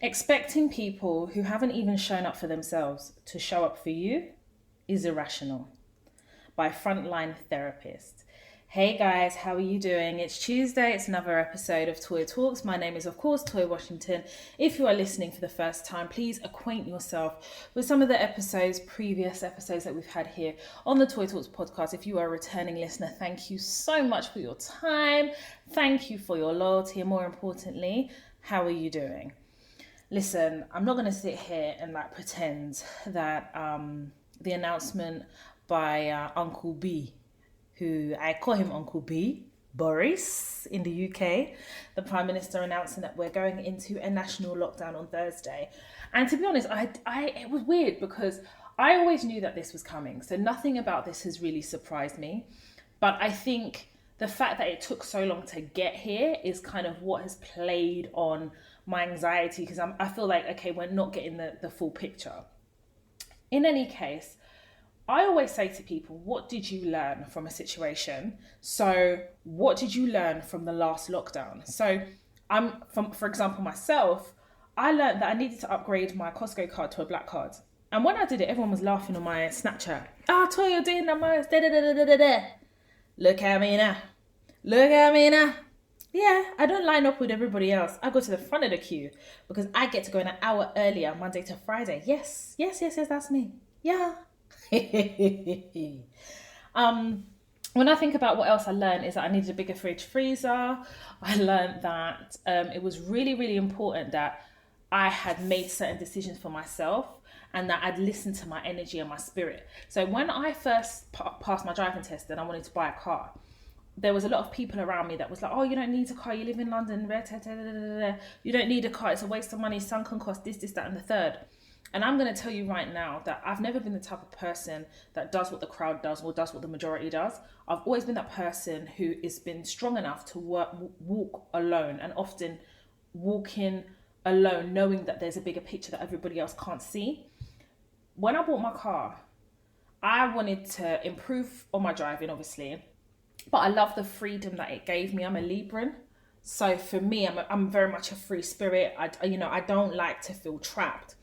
Expecting people who haven't even shown up for themselves to show up for you is irrational. By Frontline Therapist. Hey guys, how are you doing? It's Tuesday, it's another episode of Toy Talks. My name is, of course, Toy Washington. If you are listening for the first time, please acquaint yourself with some of the previous episodes that we've had here on the Toy Talks podcast. If you are a returning listener, thank you so much for your time. Thank you for your loyalty, and more importantly, how are you doing? Listen, I'm not going to sit here and pretend that the announcement by Uncle B, who I call him Uncle B, Boris in the UK, the Prime Minister announcing that we're going into a national lockdown on Thursday. And to be honest, it was weird because I always knew that this was coming. So nothing about this has really surprised me. But I think the fact that it took so long to get here is kind of what has played on my anxiety, because I feel like, okay, we're not getting the full picture. In any case, I always say to people, what did you learn from a situation? So what did you learn from the last lockdown? So for example, myself, I learned that I needed to upgrade my Costco card to a black card. And when I did it, everyone was laughing on my Snapchat. Toy, you're doing the most. Look at me now. Look at me now. Yeah, I don't line up with everybody else. I go to the front of the queue because I get to go an hour earlier, Monday to Friday. Yes, that's me. Yeah. When I think about what else I learned is that I needed a bigger fridge freezer. I learned that it was really, really important that I had made certain decisions for myself and that I'd listened to my energy and my spirit. So when I first passed my driving test and I wanted to buy a car, there was a lot of people around me that was like, oh, you don't need a car, you live in London, you don't need a car, it's a waste of money, sunken cost, this, that, and the third. And I'm going to tell you right now that I've never been the type of person that does what the crowd does or does what the majority does. I've always been that person who has been strong enough to walk alone, and often walking alone, knowing that there's a bigger picture that everybody else can't see. When I bought my car, I wanted to improve on my driving, obviously, but I love the freedom that it gave me. I'm a Libran. So for me, I'm very much a free spirit. I don't like to feel trapped.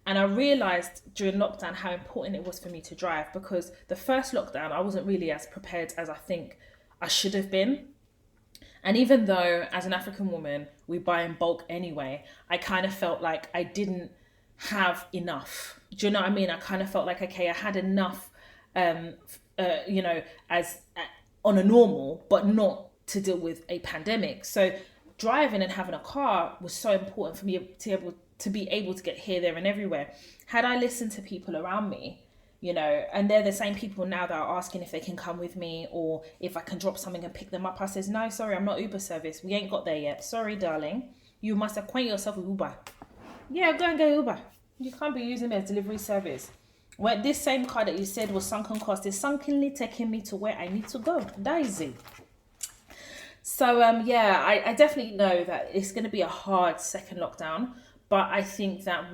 And I realised during lockdown how important it was for me to drive, because the first lockdown, I wasn't really as prepared as I think I should have been. And even though as an African woman, we buy in bulk anyway, I kind of felt like I didn't have enough. Do you know what I mean? I kind of felt like, okay, I had enough, as on a normal, but not to deal with a pandemic. So driving and having a car was so important for me to be able to get here, there, and everywhere. Had I listened to people around me, and they're the same people now that are asking if they can come with me or if I can drop something and pick them up. I says, no, sorry, I'm not Uber service. We ain't got there yet. Sorry, darling. You must acquaint yourself with Uber. Yeah, go and get Uber. You can't be using me as delivery service. Well, this same car that you said was sunken cost is sunkenly taking me to where I need to go. That is it. So, I definitely know that it's going to be a hard second lockdown. But I think that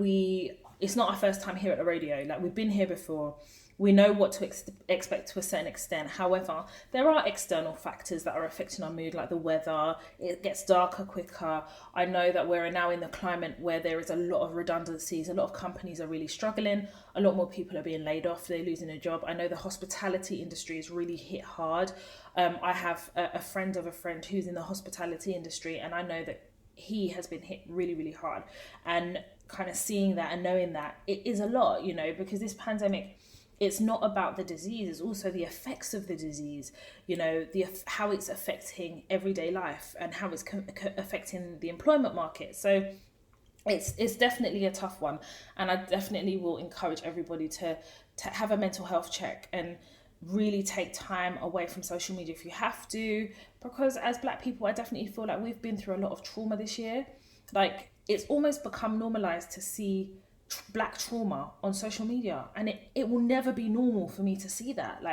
it's not our first time here at the radio. Like, we've been here before. We know what to expect to a certain extent. However, there are external factors that are affecting our mood, like the weather. It gets darker quicker. I know that we're now in the climate where there is a lot of redundancies. A lot of companies are really struggling. A lot more people are being laid off. They're losing a job. I know the hospitality industry is really hit hard. I have a friend of a friend who's in the hospitality industry, and I know that he has been hit really, really hard. And kind of seeing that and knowing that it is a lot, because this pandemic, it's not about the disease, it's also the effects of the disease, how it's affecting everyday life and how it's affecting the employment market. So it's definitely a tough one. And I definitely will encourage everybody to have a mental health check and really take time away from social media if you have to, because as Black people, I definitely feel like we've been through a lot of trauma this year. Like, it's almost become normalized to see Black trauma on social media, and it will never be normal for me to see that.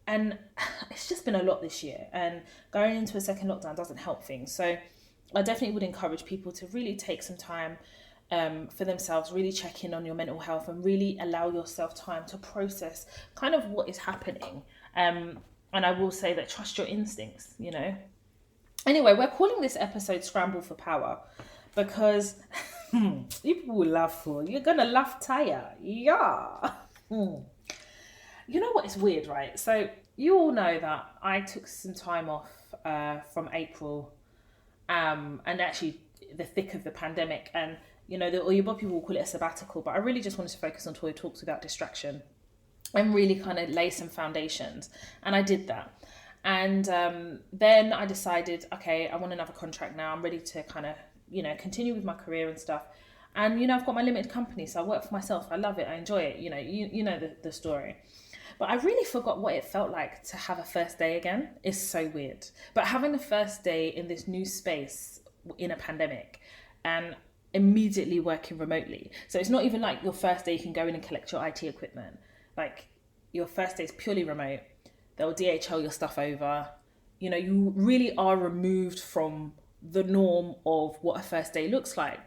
And it's just been a lot this year, and going into a second lockdown doesn't help things. So I definitely would encourage people to really take some time for themselves, really check in on your mental health and really allow yourself time to process kind of what is happening. And I will say that trust your instincts, Anyway, we're calling this episode Scramble for Power because You people will laugh for. You're gonna laugh tire. Yeah. You know what is weird, right? So you all know that I took some time off from April, and actually the thick of the pandemic, and the Oyibo people will call it a sabbatical, but I really just wanted to focus on Toy Talks without distraction and really kind of lay some foundations, and I did that. And then I decided, okay, I want another contract now. I'm ready to kind of continue with my career and stuff. And I've got my limited company, so I work for myself. I love it. I enjoy it. You know the story. But I really forgot what it felt like to have a first day again. It's so weird. But having the first day in this new space in a pandemic and immediately working remotely. So it's not even like your first day you can go in and collect your IT equipment. Like your first day is purely remote. They'll DHL your stuff over. You really are removed from the norm of what a first day looks like.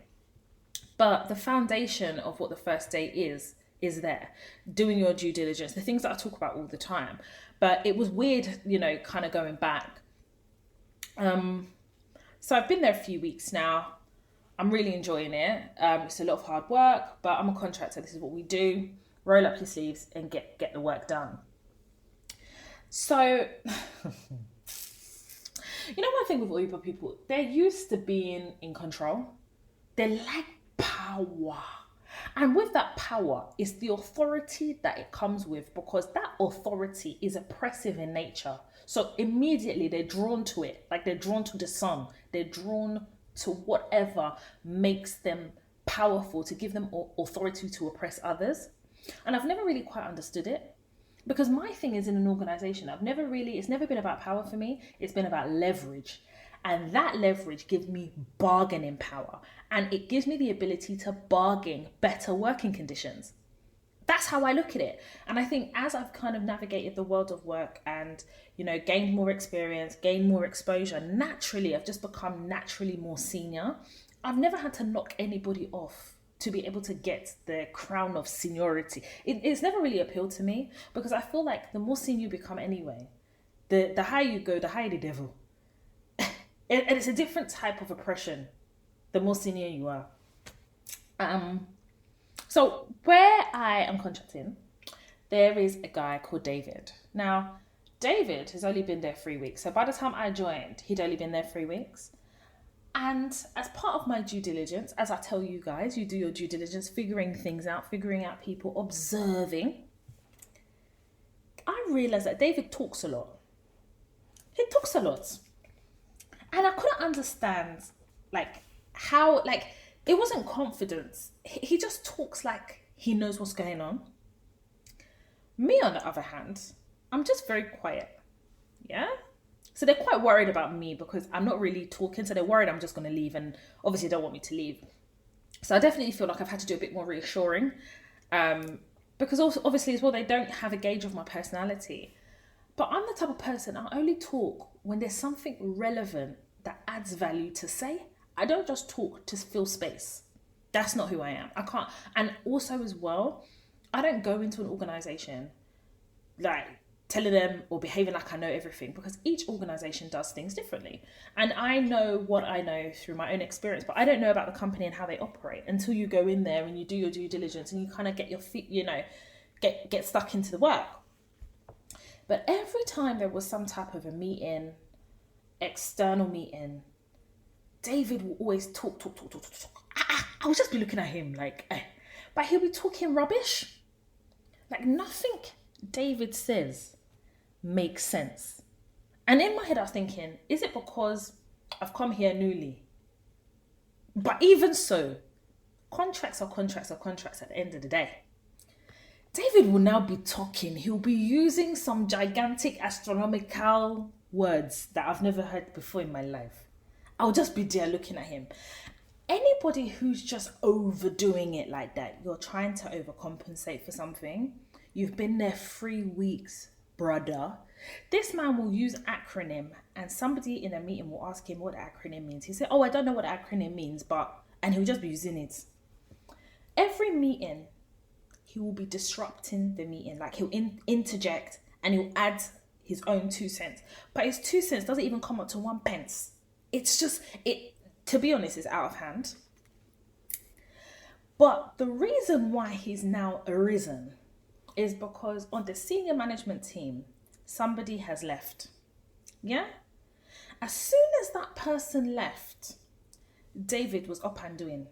But the foundation of what the first day is there. Doing your due diligence, the things that I talk about all the time. But it was weird, kind of going back. So I've been there a few weeks now. I'm really enjoying it. It's a lot of hard work, but I'm a contractor. This is what we do. Roll up your sleeves and get the work done. So, one thing with Oyibo people, they're used to being in control. They like power. And with that power is the authority that it comes with, because that authority is oppressive in nature. So immediately they're drawn to it, like they're drawn to the sun. They're drawn to whatever makes them powerful, to give them authority to oppress others. And I've never really quite understood it, because my thing is in an organization. It's never been about power for me. It's been about leverage. And that leverage gives me bargaining power. And it gives me the ability to bargain better working conditions. That's how I look at it. And I think as I've kind of navigated the world of work and, gained more experience, gained more exposure, naturally, I've just become naturally more senior. I've never had to knock anybody off to be able to get the crown of seniority. It's never really appealed to me, because I feel like the more senior you become anyway, the higher you go, the higher the devil. And it's a different type of oppression the more senior you are. So where I am contracting, there is a guy called David. Now, David has only been there 3 weeks. So by the time I joined, he'd only been there 3 weeks. And as part of my due diligence, as I tell you guys, you do your due diligence, figuring things out, figuring out people, observing. I realized that David talks a lot. He talks a lot. And I couldn't understand, how, it wasn't confidence. He just talks like he knows what's going on. Me, on the other hand, I'm just very quiet. Yeah? So they're quite worried about me because I'm not really talking. So they're worried I'm just going to leave, and obviously don't want me to leave. So I definitely feel like I've had to do a bit more reassuring. Because also, obviously as well, they don't have a gauge of my personality. But I'm the type of person, I only talk when there's something relevant that adds value to say. I don't just talk to fill space. That's not who I am. I can't. And also as well, I don't go into an organization telling them or behaving like I know everything, because each organization does things differently. And I know what I know through my own experience, but I don't know about the company and how they operate until you go in there and you do your due diligence and you kind of get your feet, get stuck into the work. But every time there was some type of a meeting, external meeting, David will always talk. I would just be looking at him but he'll be talking rubbish. Nothing David says makes sense. And in my head I was thinking, is it because I've come here newly? But even so, contracts are contracts at the end of the day. David will now be talking. He'll be using some gigantic astronomical words that I've never heard before in my life. I'll just be there looking at him. Anybody who's just overdoing it like that, you're trying to overcompensate for something. You've been there 3 weeks, brother. This man will use acronym, and somebody in a meeting will ask him what the acronym means. He said, I don't know what the acronym means, and he'll just be using it. Every meeting, he will be disrupting the meeting. He'll interject and he'll add his own 2 cents. But his 2 cents doesn't even come up to 1 pence. It's just, to be honest, it's out of hand. But the reason why he's now arisen is because on the senior management team, somebody has left. Yeah? As soon as that person left, David was up and doing.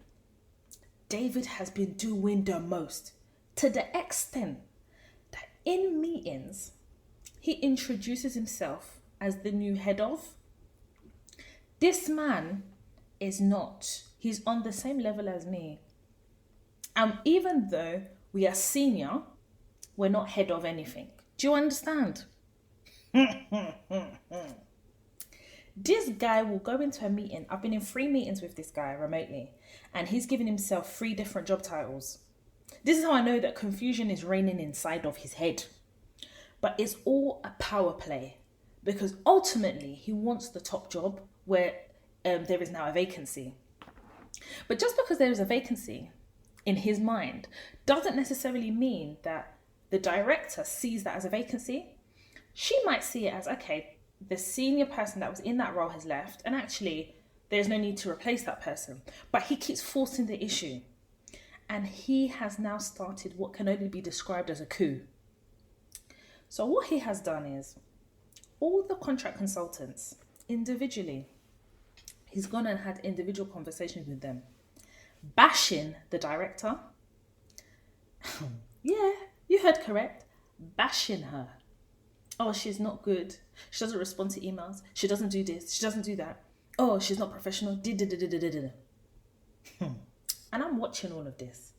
David has been doing the most, to the extent that in meetings, he introduces himself as the new head of. This man is not. He's on the same level as me. And even though we are senior, we're not head of anything. Do you understand? This guy will go into a meeting. I've been in 3 meetings with this guy remotely, and he's given himself 3 different job titles. This is how I know that confusion is reigning inside of his head. But it's all a power play, because ultimately he wants the top job where there is now a vacancy. But just because there is a vacancy in his mind doesn't necessarily mean that the director sees that as a vacancy. She might see it as, okay, the senior person that was in that role has left, and actually there's no need to replace that person. But he keeps forcing the issue. And he has now started what can only be described as a coup. So what he has done is, all the contract consultants, individually, he's gone and had individual conversations with them, bashing the director. Yeah, you heard correct. Bashing her. Oh, she's not good. She doesn't respond to emails. She doesn't do this. She doesn't do that. Oh, she's not professional. And I'm watching all of this.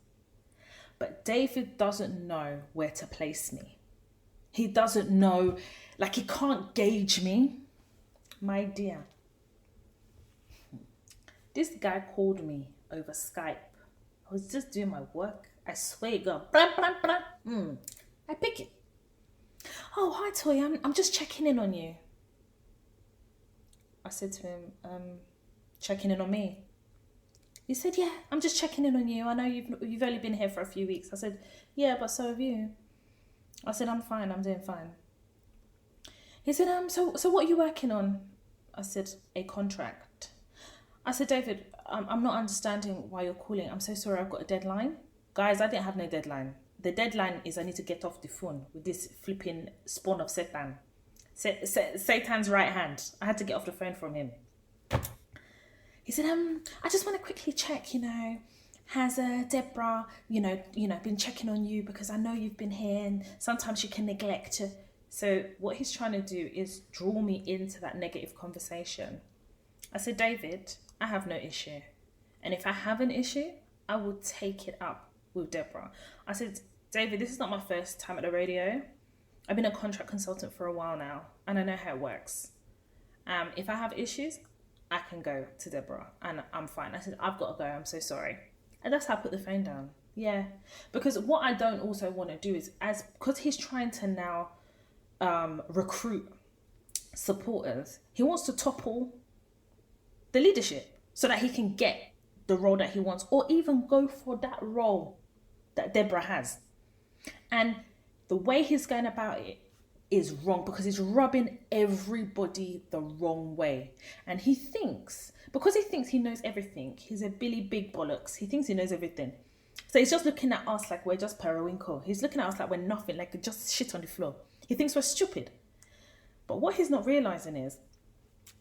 But David doesn't know where to place me. He doesn't know, like he can't gauge me. My dear. This guy called me over Skype. I was just doing my work. I swear, God. I pick it. Oh, hi, Toy. I'm just checking in on you. I said to him, checking in on me? He said, yeah, I'm just checking in on you. I know you've only been here for a few weeks. I said, yeah, but so have you. I said, I'm fine. I'm doing fine. He said, so what are you working on? I said, a contract. I said, David, I'm not understanding why you're calling. I'm so sorry, I've got a deadline. Guys, I didn't have no deadline. The deadline is I need to get off the phone with this flipping spawn of Satan. Satan's right hand. I had to get off the phone from him. He said, I just want to quickly check, has Deborah, been checking on you, because I know you've been here and sometimes you can neglect to. So what he's trying to do is draw me into that negative conversation. I said, David, I have no issue. And if I have an issue, I will take it up with Deborah. I said, David, this is not my first time at the radio. I've been a contract consultant for a while now, and I know how it works. If I have issues, I can go to Deborah, and I'm fine. I said, I've got to go. I'm so sorry. And that's how I put the phone down. Yeah. Because what I don't also want to do is, because he's trying to now recruit supporters, he wants to topple the leadership so that he can get the role that he wants, or even go for that role that Deborah has. And the way he's going about it is wrong, because he's rubbing everybody the wrong way. And he thinks, because he thinks he knows everything, he's a Billy Big Bollocks. He thinks he knows everything. So he's just looking at us like we're just periwinkle. He's looking at us like we're nothing, like just shit on the floor. He thinks we're stupid. But what he's not realizing is,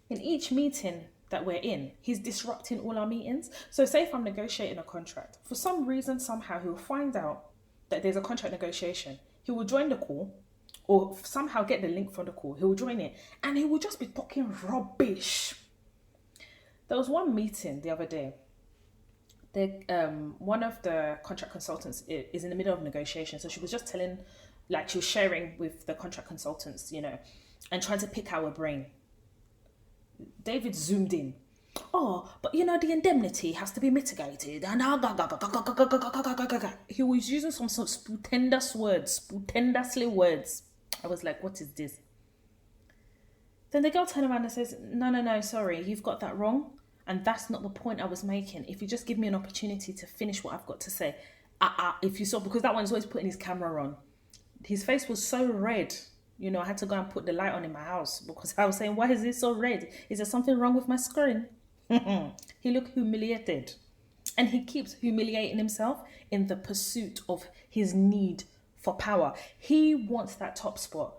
in each meeting that we're in, he's disrupting all our meetings. So say if I'm negotiating a contract, for some reason, somehow he'll find out that there's a contract negotiation. He will join the call, or somehow get the link from the call. He will join it, and he will just be talking rubbish. There was one meeting the other day. One of the contract consultants is in the middle of negotiation. So she was just telling, like she was sharing with the contract consultants, and trying to pick our brain. David zoomed in. Oh, but the indemnity has to be mitigated. And he was using some sort of stupendously words. I was like, what is this? Then the girl turned around and says, no, sorry, you've got that wrong. And that's not the point I was making. If you just give me an opportunity to finish what I've got to say. If you saw, because that one's always putting his camera on. His face was so red. I had to go and put the light on in my house, because I was saying, why is this so red? Is there something wrong with my screen? He looked humiliated. And he keeps humiliating himself in the pursuit of his need for power. He wants that top spot.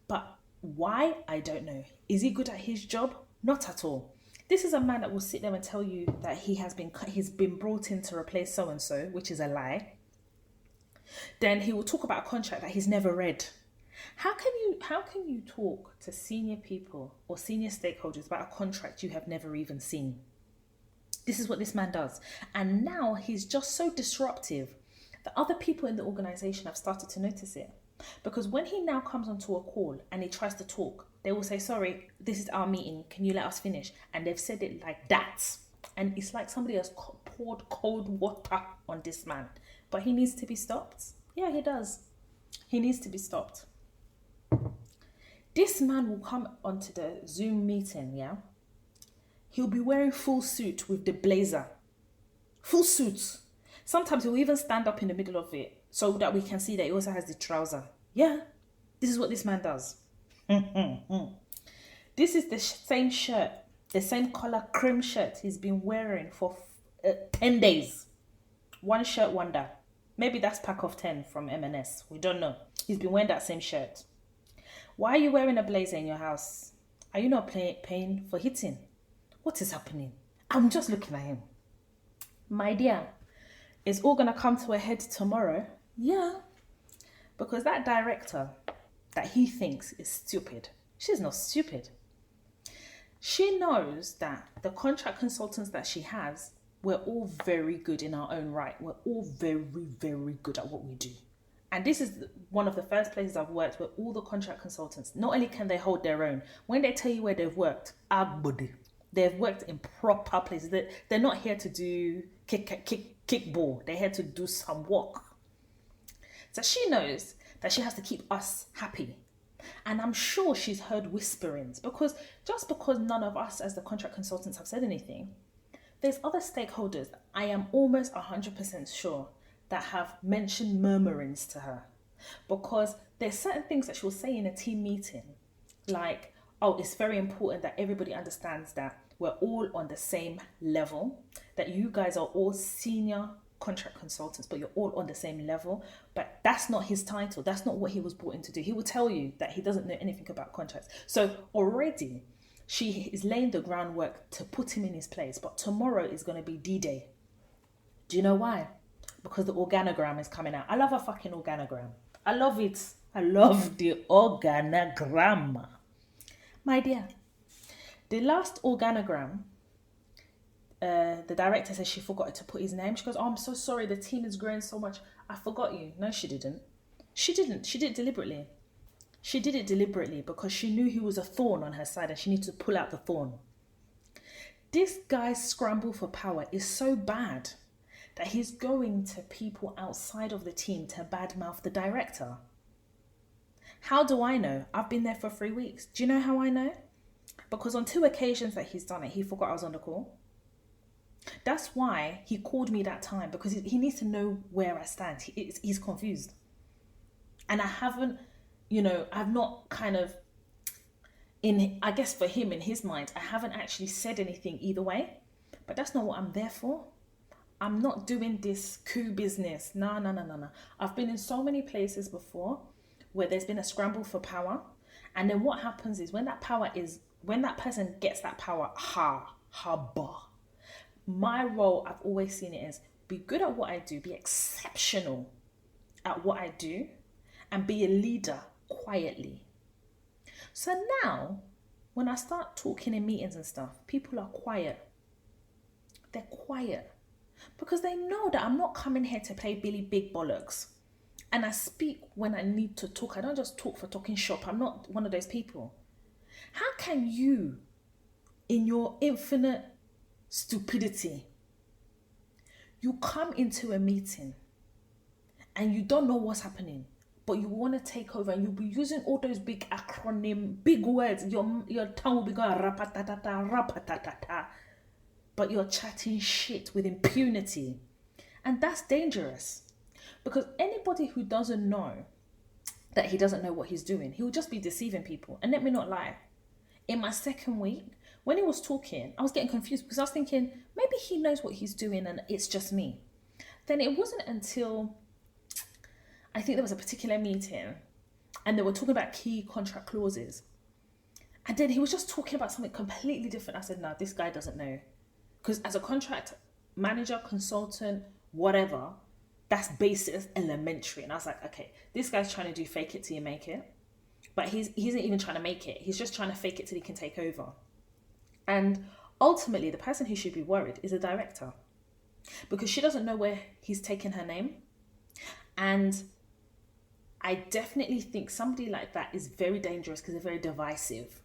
But why? I don't know. Is he good at his job? Not at all. This is a man that will sit there and tell you that he's been brought in to replace so and so, which is a lie. Then he will talk about a contract that he's never read. How can you talk to senior people or senior stakeholders about a contract you have never even seen? This is what this man does. And now he's just so disruptive that other people in the organization have started to notice it. Because when he now comes onto a call and he tries to talk, they will say, sorry, this is our meeting. Can you let us finish? And they've said it like that. And it's like somebody has poured cold water on this man. But he needs to be stopped. Yeah, he does. He needs to be stopped. This man will come onto the Zoom meeting, yeah? He'll be wearing full suit with the blazer. Full suit. Sometimes he'll even stand up in the middle of it so that we can see that he also has the trouser. Yeah, this is what this man does. This is the same shirt, the same color cream shirt he's been wearing for 10 days. One shirt wonder. Maybe that's pack of 10 from M&S. We don't know. He's been wearing that same shirt. Why are you wearing a blazer in your house? Are you not paying for hitting? What is happening? I'm just looking at him. My dear, it's all going to come to a head tomorrow. Yeah. Because that director that he thinks is stupid, she's not stupid. She knows that the contract consultants that she has, we're all very good in our own right. We're all very, very good at what we do. And this is one of the first places I've worked where all the contract consultants, not only can they hold their own, when they tell you where they've worked, they've worked in proper places. They're not here to do kick ball. They're here to do some work. So she knows that she has to keep us happy. And I'm sure she's heard whisperings because just because none of us as the contract consultants have said anything, there's other stakeholders, I am almost 100% sure, that have mentioned murmurings to her. Because there's certain things that she'll say in a team meeting, like, oh, it's very important that everybody understands that we're all on the same level, that you guys are all senior contract consultants, but you're all on the same level. But that's not his title. That's not what he was brought in to do. He will tell you that he doesn't know anything about contracts. So already she is laying the groundwork to put him in his place. But tomorrow is going to be D-Day. Do you know why? Because the organogram is coming out. I love a fucking organogram. I love it. I love the organogram. My dear, the last organogram, the director says she forgot to put his name. She goes, oh, I'm so sorry. The team is growing so much. I forgot you. No, she didn't. She didn't. She did it deliberately. She did it deliberately because she knew he was a thorn on her side and she needed to pull out the thorn. This guy's scramble for power is so bad that he's going to people outside of the team to badmouth the director. How do I know? I've been there for 3 weeks. Do you know how I know? Because on 2 occasions that he's done it, he forgot I was on the call. That's why he called me that time, because he needs to know where I stand. He's confused. And I haven't, I've not kind of, I guess for him, in his mind, I haven't actually said anything either way. But that's not what I'm there for. I'm not doing this coup business. No. I've been in so many places before where there's been a scramble for power. And then what happens is when that person gets that power, my role, I've always seen it as be good at what I do, be exceptional at what I do, and be a leader quietly. So now, when I start talking in meetings and stuff, people are quiet. They're quiet because they know that I'm not coming here to play Billy Big Bollocks. And I speak when I need to talk. I don't just talk for talking shop. I'm not one of those people. How can you, in your infinite stupidity, you come into a meeting and you don't know what's happening, but you want to take over and you'll be using all those big acronym, big words. Your tongue will be going rapatatata, but you're chatting shit with impunity. And that's dangerous. Because anybody who doesn't know that he doesn't know what he's doing, he will just be deceiving people. And let me not lie. In my second week, when he was talking, I was getting confused because I was thinking, maybe he knows what he's doing and it's just me. Then it wasn't until I think there was a particular meeting and they were talking about key contract clauses. And then he was just talking about something completely different. I said, no, this guy doesn't know. Because as a contract manager, consultant, whatever, that's basic, elementary. And I was like, okay, this guy's trying to do fake it till you make it. But he isn't even trying to make it. He's just trying to fake it till he can take over. And ultimately, the person who should be worried is the director. Because she doesn't know where he's taken her name. And I definitely think somebody like that is very dangerous because they're very divisive.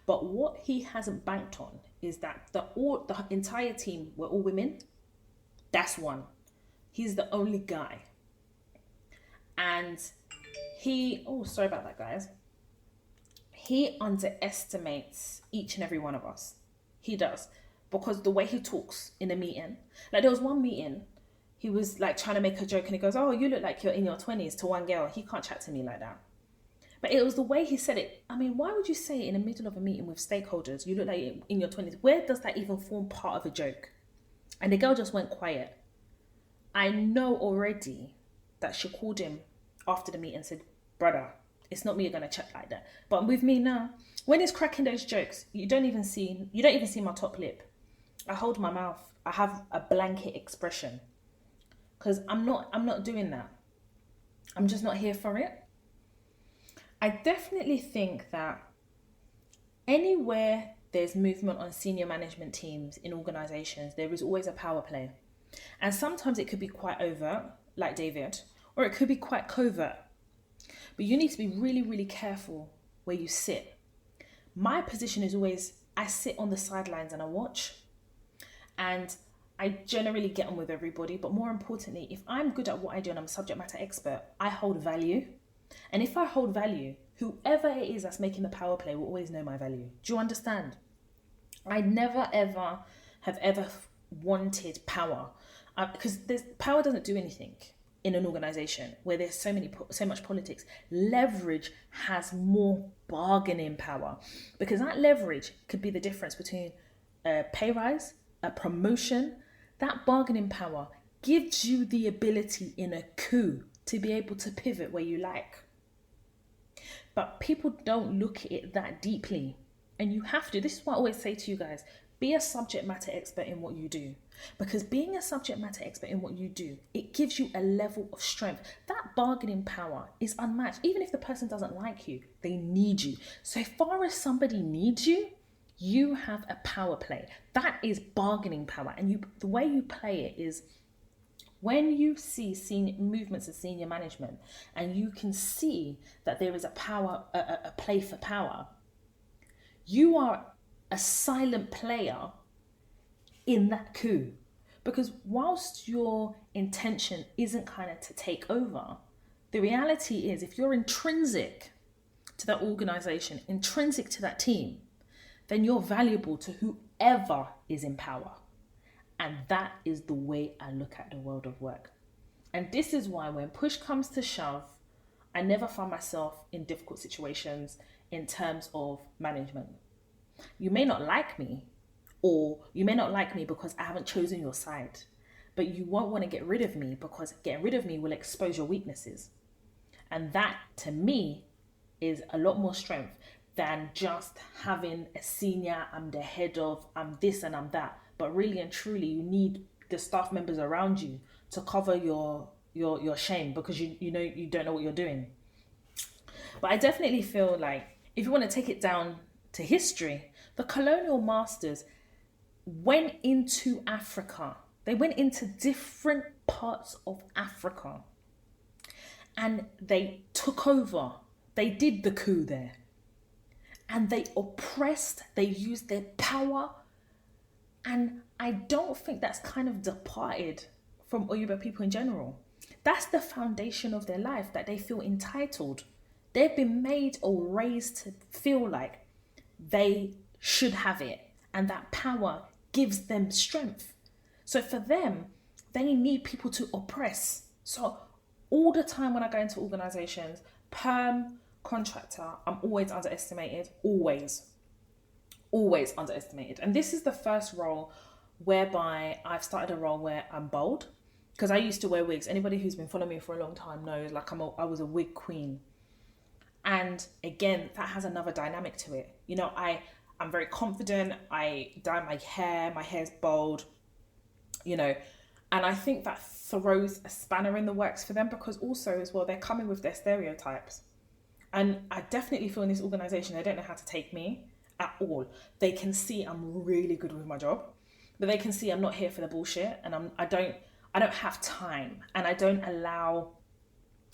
But what he hasn't banked on is that the entire team were all women. That's one. He's the only guy. And sorry about that, guys. He underestimates each and every one of us. He does. Because the way he talks in a meeting, like there was one meeting, he was like trying to make a joke and he goes, oh, you look like you're in your 20s to one girl. He can't chat to me like that. But it was the way he said it. I mean, why would you say in the middle of a meeting with stakeholders, you look like you're in your 20s? Where does that even form part of a joke? And the girl just went quiet. I know already that she called him after the meeting and said, brother, it's not me you're going to chat like that. But with me now, when he's cracking those jokes, you don't even see my top lip. I hold my mouth. I have a blanket expression. Because I'm not doing that. I'm just not here for it. I definitely think that anywhere there's movement on senior management teams in organizations, there is always a power play. And sometimes it could be quite overt, like David, or it could be quite covert. But you need to be really, really careful where you sit. My position is always, I sit on the sidelines and I watch. And I generally get on with everybody. But more importantly, if I'm good at what I do and I'm a subject matter expert, I hold value. And if I hold value, whoever it is that's making the power play will always know my value. Do you understand? I never, ever have ever wanted power. Because power doesn't do anything in an organization where there's so much politics. Leverage has more bargaining power, because that leverage could be the difference between a pay rise, a promotion. That bargaining power gives you the ability in a coup to be able to pivot where you like. But people don't look at it that deeply. And you have to. This is what I always say to you guys. Be a subject matter expert in what you do. Because being a subject matter expert in what you do, it gives you a level of strength. That bargaining power is unmatched. Even if the person doesn't like you, they need you. So far as somebody needs you, you have a power play. That is bargaining power. And the way you play it is when you see senior movements of senior management and you can see that there is a play for power, you are a silent player in that coup. Because whilst your intention isn't kind of to take over, the reality is if you're intrinsic to that organization, intrinsic to that team, then you're valuable to whoever is in power. And that is the way I look at the world of work. And this is why when push comes to shove, I never find myself in difficult situations in terms of management. You may not like me, or you may not like me because I haven't chosen your side, but you won't want to get rid of me because getting rid of me will expose your weaknesses. And that, to me, is a lot more strength than just having a senior, I'm the head of, I'm this and I'm that. But really and truly, you need the staff members around you to cover your shame, because you know you don't know what you're doing. But I definitely feel like if you want to take it down to history, the colonial masters went into Africa. They went into different parts of Africa and they took over. They did the coup there. And they oppressed, they used their power. And I don't think that's kind of departed from Yoruba people in general. That's the foundation of their life, that they feel entitled. They've been made or raised to feel like they should have it. And that power gives them strength. So for them, they need people to oppress. So all the time when I go into organizations, perm, contractor, I'm always underestimated, always. always underestimated. And this is the first role whereby I've started a role where I'm bold, because I used to wear wigs. Anybody who's been following me for a long time knows, like, I was a wig queen. And again, that has another dynamic to it. You know, I'm very confident. I dye my hair's bold, you know, and I think that throws a spanner in the works for them, because also as well, they're coming with their stereotypes. And I definitely feel in this organization, they don't know how to take me at all. They can see I'm really good with my job, but they can see I'm not here for the bullshit, and I don't have time, and I don't allow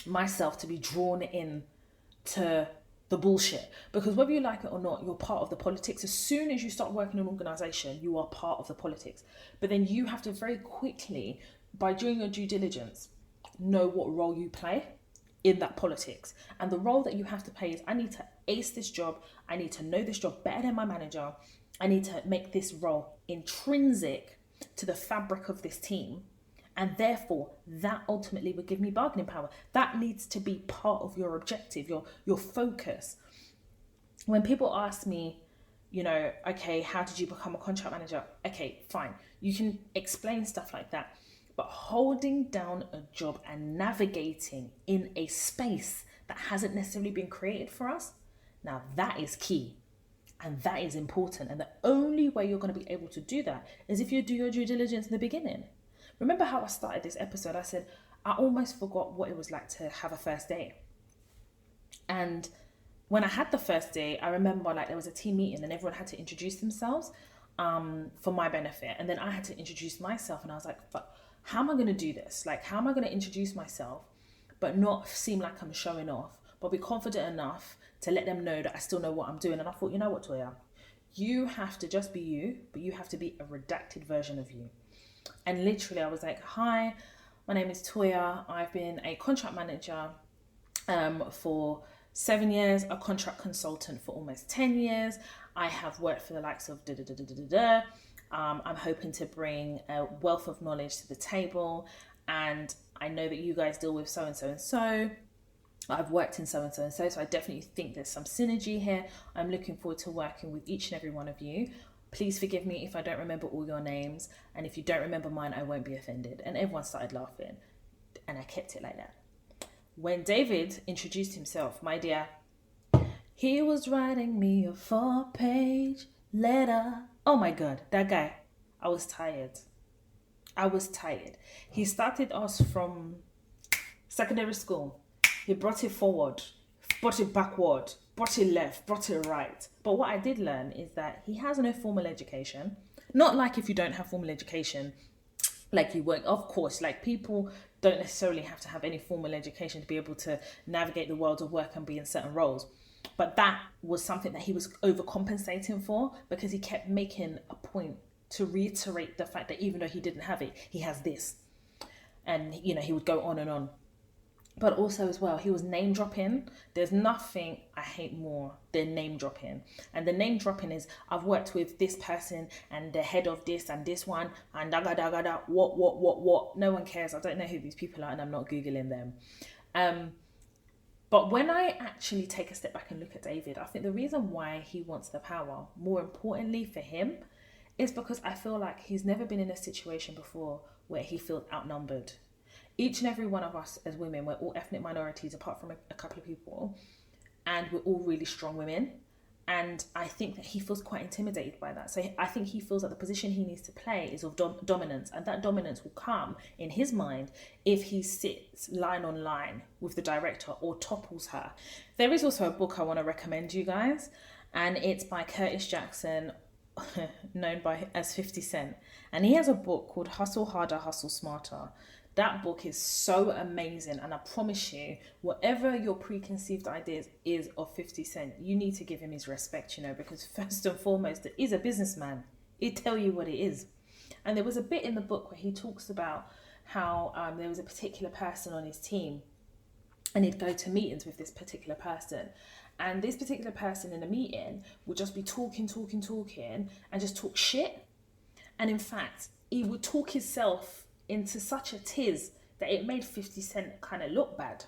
myself to be drawn in to the bullshit, because whether you like it or not, you're part of the politics. As soon as you start working in an organization, you are part of the politics. But then you have to very quickly, by doing your due diligence, know what role you play in that politics. And the role that you have to play is, I need to ace this job. I need to know this job better than my manager. I need to make this role intrinsic to the fabric of this team. And therefore, that ultimately would give me bargaining power. That needs to be part of your objective, your focus. When people ask me, you know, okay, how did you become a contract manager? Okay, fine. You can explain stuff like that. But holding down a job and navigating in a space that hasn't necessarily been created for us, now that is key. And that is important. And the only way you're going to be able to do that is if you do your due diligence in the beginning. Remember how I started this episode? I said, I almost forgot what it was like to have a first day. And when I had the first day, I remember, like, there was a team meeting and everyone had to introduce themselves for my benefit. And then I had to introduce myself, and I was like, but how am I going to do this? Like, how am I going to introduce myself but not seem like I'm showing off, but be confident enough to let them know that I still know what I'm doing? And I thought, you know what, Toya? You have to just be you, but you have to be a redacted version of you. And literally, I was like, hi, my name is Toya. I've been a contract manager for 7 years, a contract consultant for almost 10 years. I have worked for the likes of I'm hoping to bring a wealth of knowledge to the table. And I know that you guys deal with so-and-so and so. I've worked in so-and-so and so, so I definitely think there's some synergy here. I'm looking forward to working with each and every one of you. Please forgive me if I don't remember all your names. And if you don't remember mine, I won't be offended. And everyone started laughing. And I kept it like that. When David introduced himself, my dear, he was writing me a 4-page letter. Oh my God, that guy. I was tired. He started us from secondary school. He brought it forward, brought it backward, brought it left, brought it right. But what I did learn is that he has no formal education. Not like if you don't have formal education, like you work, of course, like people don't necessarily have to have any formal education to be able to navigate the world of work and be in certain roles. But that was something that he was overcompensating for, because he kept making a point to reiterate the fact that even though he didn't have it, he has this. And, you know, he would go on and on. But also as well, he was name dropping. There's nothing I hate more than name dropping. And the name dropping is, I've worked with this person and the head of this and this one and what. No one cares. I don't know who these people are and I'm not Googling them. But when I actually take a step back and look at David, I think the reason why he wants the power, more importantly for him, is because I feel like he's never been in a situation before where he feels outnumbered. Each and every one of us as women, we're all ethnic minorities apart from a couple of people, and we're all really strong women. And I think that he feels quite intimidated by that. So I think he feels that the position he needs to play is of dominance, and that dominance will come in his mind if he sits line on line with the director or topples her. There is also a book I want to recommend you guys, and it's by Curtis Jackson, known as 50 Cent. And he has a book called Hustle Harder, Hustle Smarter. That book is so amazing, and I promise you, whatever your preconceived ideas is of 50 Cent, you need to give him his respect, because first and foremost, he's a businessman. He'd tell you what it is. And there was a bit in the book where he talks about how there was a particular person on his team, and he'd go to meetings with this particular person. And this particular person in a meeting would just be talking, and just talk shit. And in fact, he would talk himself into such a tiz that it made 50 Cent kind of look bad.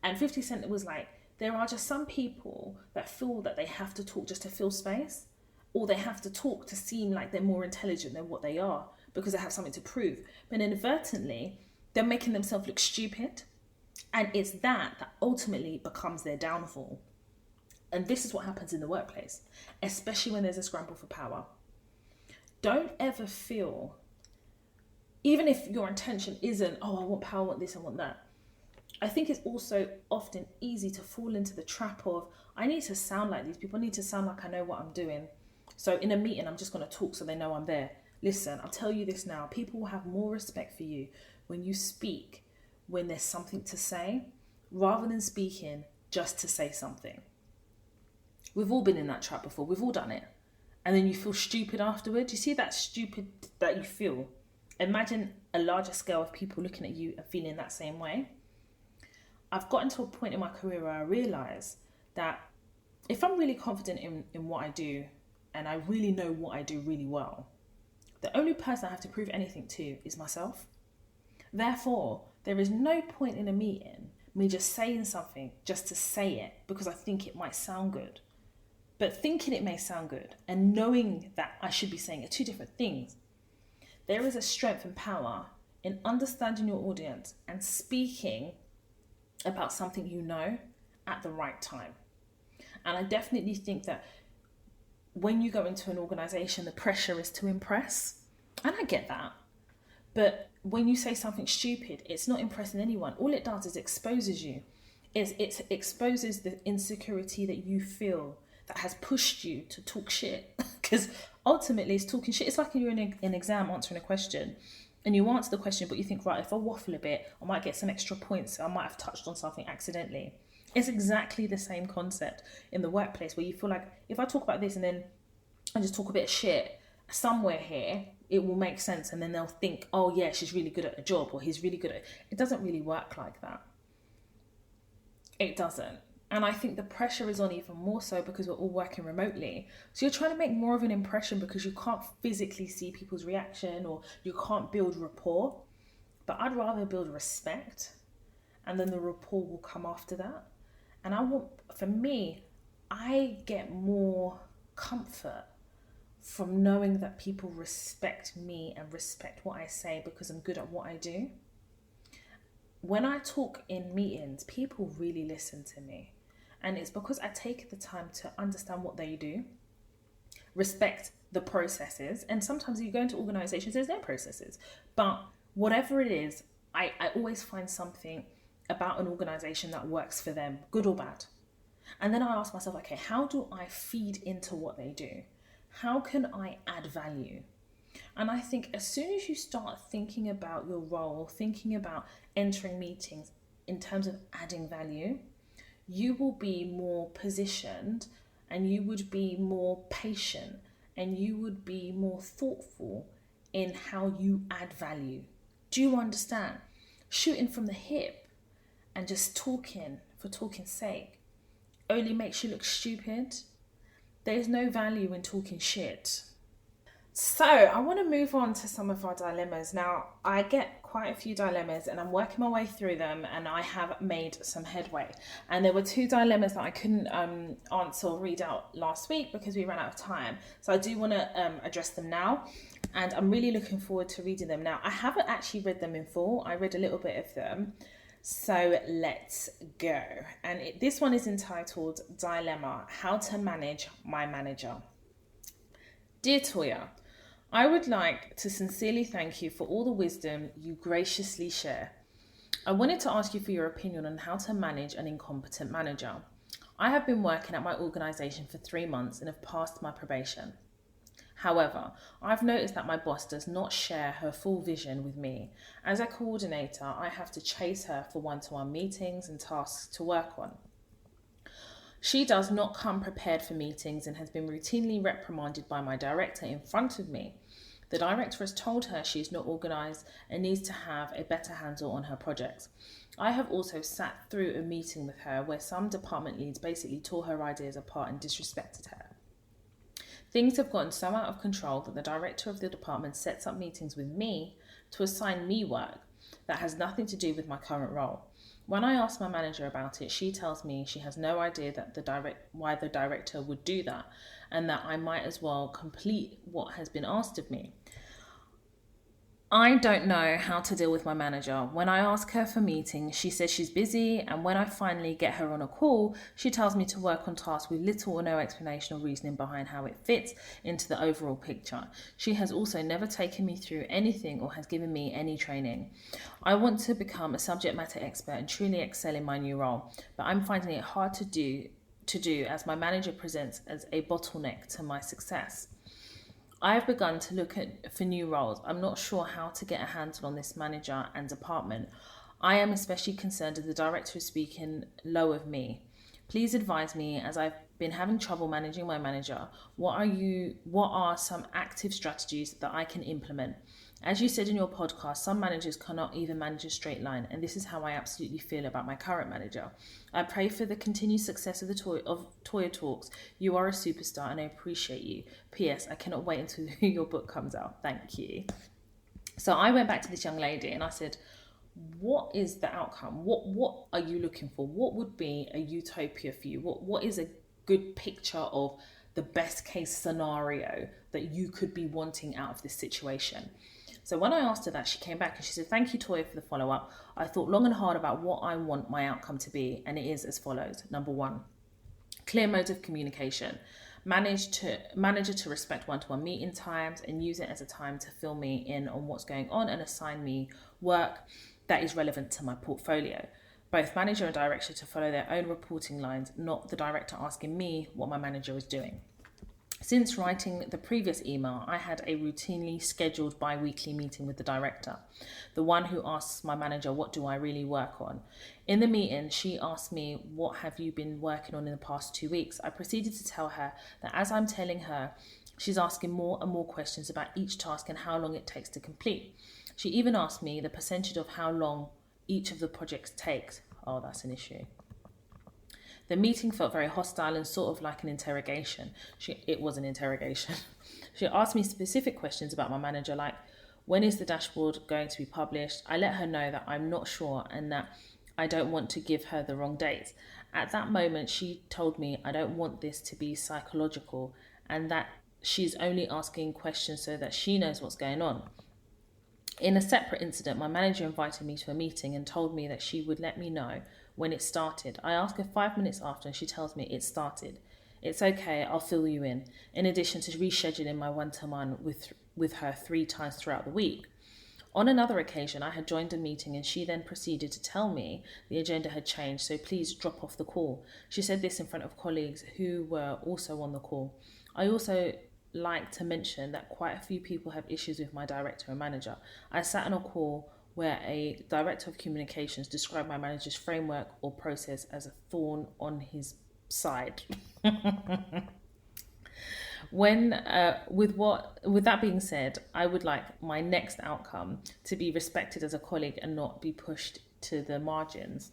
And 50 Cent was like, there are just some people that feel that they have to talk just to fill space. or they have to talk to seem like they're more intelligent than what they are because they have something to prove. But inadvertently, they're making themselves look stupid. And it's that ultimately becomes their downfall. And this is what happens in the workplace, especially when there's a scramble for power. Don't ever feel, even if your intention isn't, oh, I want power, I want this, I want that. I think it's also often easy to fall into the trap of, I need to sound like these people, I need to sound like I know what I'm doing. So in a meeting, I'm just going to talk so they know I'm there. Listen, I'll tell you this now. People will have more respect for you when you speak, when there's something to say, rather than speaking just to say something. We've all been in that trap before. We've all done it. And then you feel stupid afterwards. You see that stupid that you feel? Imagine a larger scale of people looking at you and feeling that same way. I've gotten to a point in my career where I realise that if I'm really confident in what I do and I really know what I do really well, the only person I have to prove anything to is myself. Therefore, there is no point in a meeting me just saying something just to say it because I think it might sound good. But thinking it may sound good and knowing that I should be saying it are two different things. There is a strength and power in understanding your audience and speaking about something you know at the right time. And I definitely think that when you go into an organization, the pressure is to impress. And I get that. But when you say something stupid, it's not impressing anyone. All it does is exposes you. It exposes the insecurity that you feel that has pushed you to talk shit. Because ultimately it's talking shit. It's like you're in an exam answering a question and you answer the question, but you think, right, if I waffle a bit, I might get some extra points. I might have touched on something accidentally. It's exactly the same concept in the workplace where you feel like if I talk about this and then I just talk a bit of shit, somewhere here, it will make sense. And then they'll think, oh yeah, she's really good at a job or he's really good at it. It doesn't really work like that. It doesn't. And I think the pressure is on even more so because we're all working remotely. So you're trying to make more of an impression because you can't physically see people's reaction or you can't build rapport. But I'd rather build respect and then the rapport will come after that. And for me, I get more comfort from knowing that people respect me and respect what I say because I'm good at what I do. When I talk in meetings, people really listen to me. And it's because I take the time to understand what they do, respect the processes. And sometimes you go into organizations, there's no processes. But whatever it is, I always find something about an organization that works for them, good or bad. And then I ask myself, okay, how do I feed into what they do? How can I add value? And I think as soon as you start thinking about your role, thinking about entering meetings in terms of adding value, you will be more positioned and you would be more patient and you would be more thoughtful in how you add value. Do you understand? Shooting from the hip and just talking for talking's sake only makes you look stupid. There's no value in talking shit. So I want to move on to some of our dilemmas. Now, I get quite a few dilemmas and I'm working my way through them and I have made some headway. And there were two dilemmas that I couldn't answer or read out last week because we ran out of time. So I do want to address them now and I'm really looking forward to reading them. Now, I haven't actually read them in full. I read a little bit of them. So let's go. And this one is entitled Dilemma, How to Manage My Manager. Dear Toya, I would like to sincerely thank you for all the wisdom you graciously share. I wanted to ask you for your opinion on how to manage an incompetent manager. I have been working at my organisation for 3 months and have passed my probation. However, I've noticed that my boss does not share her full vision with me. As a coordinator, I have to chase her for one-to-one meetings and tasks to work on. She does not come prepared for meetings and has been routinely reprimanded by my director in front of me. The director has told her she is not organised and needs to have a better handle on her projects. I have also sat through a meeting with her where some department leads basically tore her ideas apart and disrespected her. Things have gotten so out of control that the director of the department sets up meetings with me to assign me work that has nothing to do with my current role. When I asked my manager about it, she tells me she has no idea that why the director would do that, and that I might as well complete what has been asked of me. I don't know how to deal with my manager. When I ask her for meetings, she says she's busy, and when I finally get her on a call, she tells me to work on tasks with little or no explanation or reasoning behind how it fits into the overall picture. She has also never taken me through anything or has given me any training. I want to become a subject matter expert and truly excel in my new role, but I'm finding it hard to do as my manager presents as a bottleneck to my success. I've begun to look for new roles. I'm not sure how to get a handle on this manager and department. I am especially concerned that the director is speaking low of me. Please advise me, as I've been having trouble managing my manager. What are some active strategies that I can implement? As you said in your podcast, some managers cannot even manage a straight line, and this is how I absolutely feel about my current manager. I pray for the continued success of Toya Talks. You are a superstar, and I appreciate you. P.S. I cannot wait until your book comes out. Thank you. So I went back to this young lady and I said, what is the outcome? What are you looking for? What would be a utopia for you? What is a good picture of the best case scenario that you could be wanting out of this situation? So when I asked her that, she came back and she said, "Thank you, Toya, for the follow-up. I thought long and hard about what I want my outcome to be, and it is as follows. Number one, clear modes of communication. Manager to respect one-to-one meeting times and use it as a time to fill me in on what's going on and assign me work that is relevant to my portfolio. Both manager and director to follow their own reporting lines, not the director asking me what my manager is doing. Since writing the previous email, I had a routinely scheduled bi-weekly meeting with the director, the one who asks my manager, what do I really work on? In the meeting, she asked me, what have you been working on in the past 2 weeks? I proceeded to tell her that as I'm telling her, she's asking more and more questions about each task and how long it takes to complete. She even asked me the percentage of how long each of the projects takes. Oh, that's an issue. The meeting felt very hostile and sort of like an interrogation. It was an interrogation. She asked me specific questions about my manager, like, when is the dashboard going to be published? I let her know that I'm not sure and that I don't want to give her the wrong dates. At that moment, she told me I don't want this to be psychological and that she's only asking questions so that she knows what's going on. In a separate incident, my manager invited me to a meeting and told me that she would let me know when it started. I asked her 5 minutes after and she tells me it started. It's okay, I'll fill you in addition to rescheduling my one-to-one with her 3 times throughout the week. On another occasion, I had joined a meeting and she then proceeded to tell me the agenda had changed, so please drop off the call. She said this in front of colleagues who were also on the call. I also like to mention that quite a few people have issues with my director and manager. I sat on a call where a director of communications described my manager's framework or process as a thorn on his side. With that being said, I would like my next outcome to be respected as a colleague and not be pushed to the margins.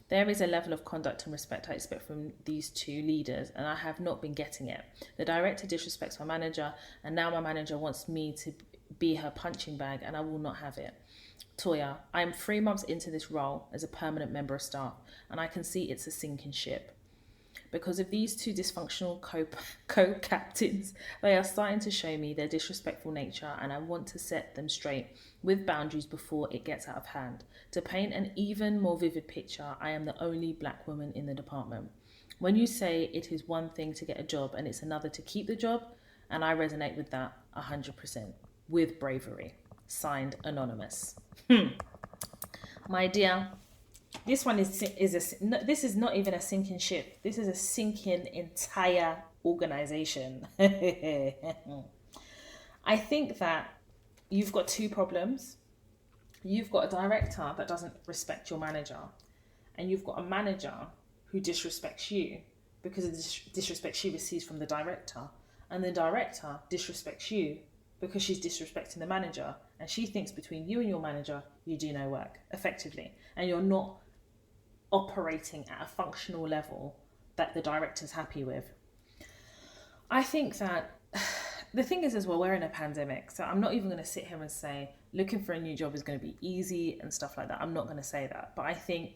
There is a level of conduct and respect I expect from these two leaders, and I have not been getting it. The director disrespects my manager, and now my manager wants me to be her punching bag, and I will not have it. Toya, I am 3 months into this role as a permanent member of staff, and I can see it's a sinking ship. Because of these two dysfunctional co-captains, they are starting to show me their disrespectful nature, and I want to set them straight with boundaries before it gets out of hand. To paint an even more vivid picture, I am the only black woman in the department. When you say it is one thing to get a job and it's another to keep the job, and I resonate with that 100%, with bravery. Signed, Anonymous. My dear, this one this is not even a sinking ship. This is a sinking entire organization. I think that you've got 2 problems. You've got a director that doesn't respect your manager, and you've got a manager who disrespects you because of the disrespect she receives from the director, and the director disrespects you because she's disrespecting the manager, and she thinks between you and your manager, you do no work, effectively, and you're not operating at a functional level that the director's happy with. I think that the thing is as well, we're in a pandemic, so I'm not even going to sit here and say looking for a new job is going to be easy and stuff like that. I'm not going to say that, but I think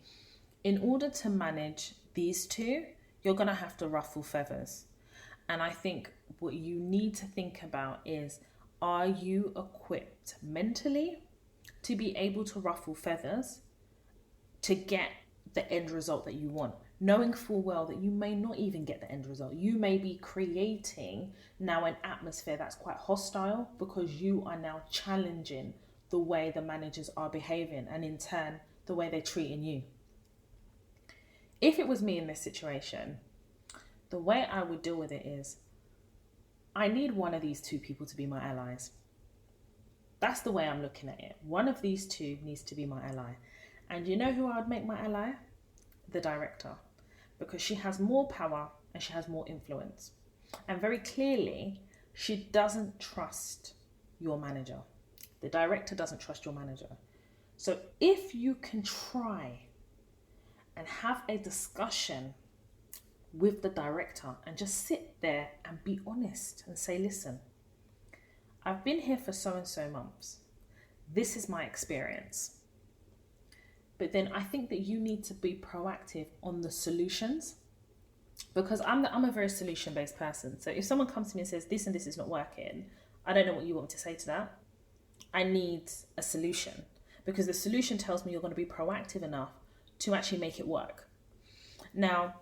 in order to manage these two, you're going to have to ruffle feathers. And I think what you need to think about is, are you equipped mentally to be able to ruffle feathers to get the end result that you want? Knowing full well that you may not even get the end result. You may be creating now an atmosphere that's quite hostile because you are now challenging the way the managers are behaving and in turn the way they're treating you. If it was me in this situation, the way I would deal with it is, I need one of these two people to be my allies. That's the way I'm looking at it. One of these two needs to be my ally. And you know who I would make my ally? The director. Because she has more power and she has more influence. And very clearly, she doesn't trust your manager. The director doesn't trust your manager. So if you can try and have a discussion with the director and just sit there and be honest and say, listen, I've been here for so and so months. This is my experience. But then I think that you need to be proactive on the solutions, because I'm a very solution-based person. So if someone comes to me and says this and this is not working, I don't know what you want me to say to that. I need a solution, because the solution tells me you're going to be proactive enough to actually make it work. Now,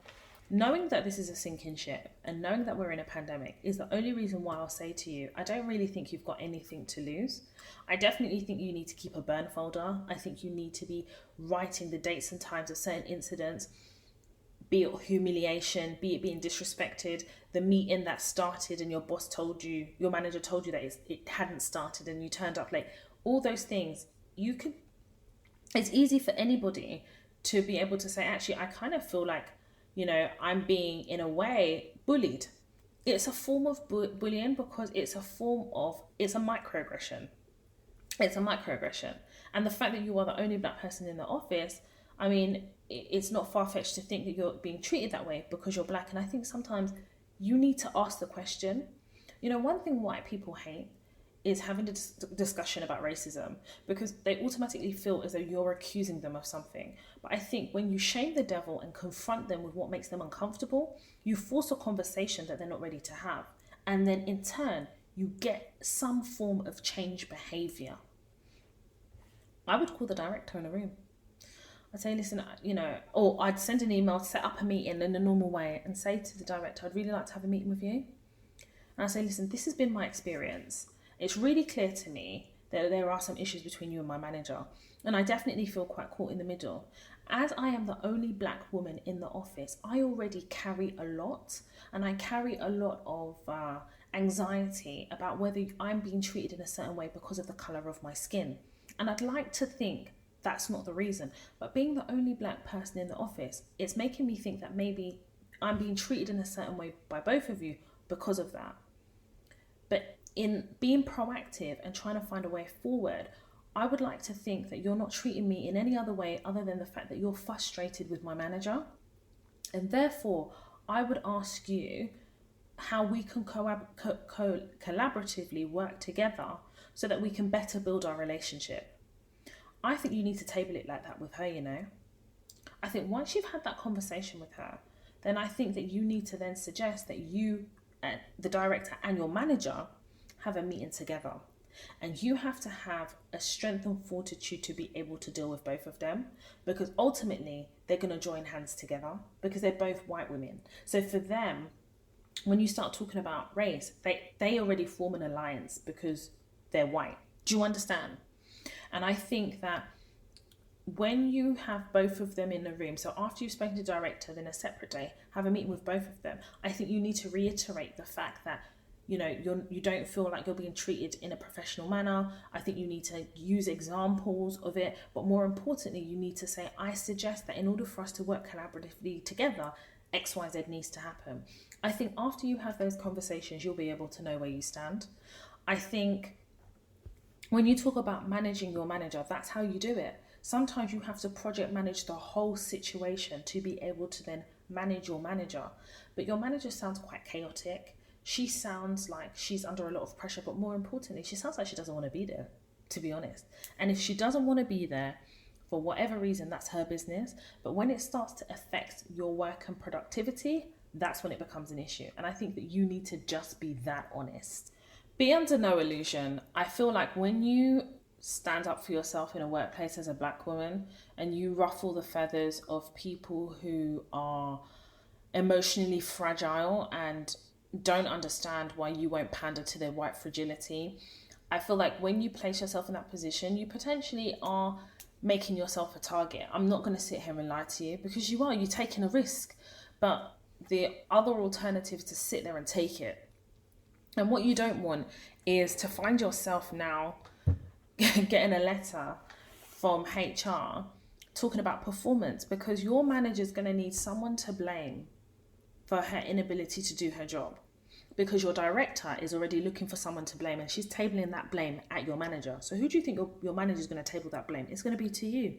knowing that this is a sinking ship and knowing that we're in a pandemic is the only reason why I'll say to you, I don't really think you've got anything to lose. I definitely think you need to keep a burn folder. I think you need to be writing the dates and times of certain incidents, be it humiliation, be it being disrespected, the meeting that started and your boss told you, your manager told you that it hadn't started and you turned up late. All those things, it's easy for anybody to be able to say, actually, I kind of feel like, I'm being, in a way, bullied. It's a form of bullying because it's a microaggression. It's a microaggression. And the fact that you are the only black person in the office, I mean, it's not far-fetched to think that you're being treated that way because you're black. And I think sometimes you need to ask the question. One thing white people hate is having a discussion about racism, because they automatically feel as though you're accusing them of something. But I think when you shame the devil and confront them with what makes them uncomfortable, you force a conversation that they're not ready to have. And then in turn, you get some form of change behavior. I would call the director in a room. I'd say, listen, or I'd send an email, set up a meeting in a normal way and say to the director, I'd really like to have a meeting with you. And I'd say, listen, this has been my experience. It's really clear to me that there are some issues between you and my manager. And I definitely feel quite caught in the middle. As I am the only black woman in the office, I already carry a lot. And I carry a lot of anxiety about whether I'm being treated in a certain way because of the colour of my skin. And I'd like to think that's not the reason. But being the only black person in the office, it's making me think that maybe I'm being treated in a certain way by both of you because of that. But in being proactive and trying to find a way forward, I would like to think that you're not treating me in any other way other than the fact that you're frustrated with my manager. And therefore, I would ask you how we can collaboratively work together so that we can better build our relationship. I think you need to table it like that with her, I think once you've had that conversation with her, then I think that you need to then suggest that you, the director and your manager, have a meeting together, and you have to have a strength and fortitude to be able to deal with both of them, because ultimately they're going to join hands together because they're both white women. So for them, when you start talking about race, they already form an alliance because they're white. Do you understand? And I think that when you have both of them in the room, so after you've spoken to the director, then a separate day, have a meeting with both of them, I think you need to reiterate the fact that you don't feel like you're being treated in a professional manner. I think you need to use examples of it, but more importantly, you need to say, I suggest that in order for us to work collaboratively together, X, Y, Z needs to happen. I think after you have those conversations, you'll be able to know where you stand. I think when you talk about managing your manager, that's how you do it. Sometimes you have to project manage the whole situation to be able to then manage your manager. But your manager sounds quite chaotic. She sounds like she's under a lot of pressure, but more importantly, she sounds like she doesn't want to be there, to be honest. And if she doesn't want to be there, For whatever reason, that's her business. But when it starts to affect your work and productivity, that's when it becomes an issue. And I think that you need to just be that honest. Be under no illusion. I feel like when you stand up for yourself in a workplace as a black woman and you ruffle the feathers of people who are emotionally fragile and don't understand why you won't pander to their white fragility, I feel like when you place yourself in that position, you potentially are making yourself a target. I'm not going to sit here and lie to you, because you are. You're taking a risk. But the other alternative is to sit there and take it. And what you don't want is to find yourself now getting a letter from HR talking about performance, because your manager is going to need someone to blame for her inability to do her job, because your director is already looking for someone to blame and she's tabling that blame at your manager. So who do you think your manager is going to table that blame? It's going to be to you.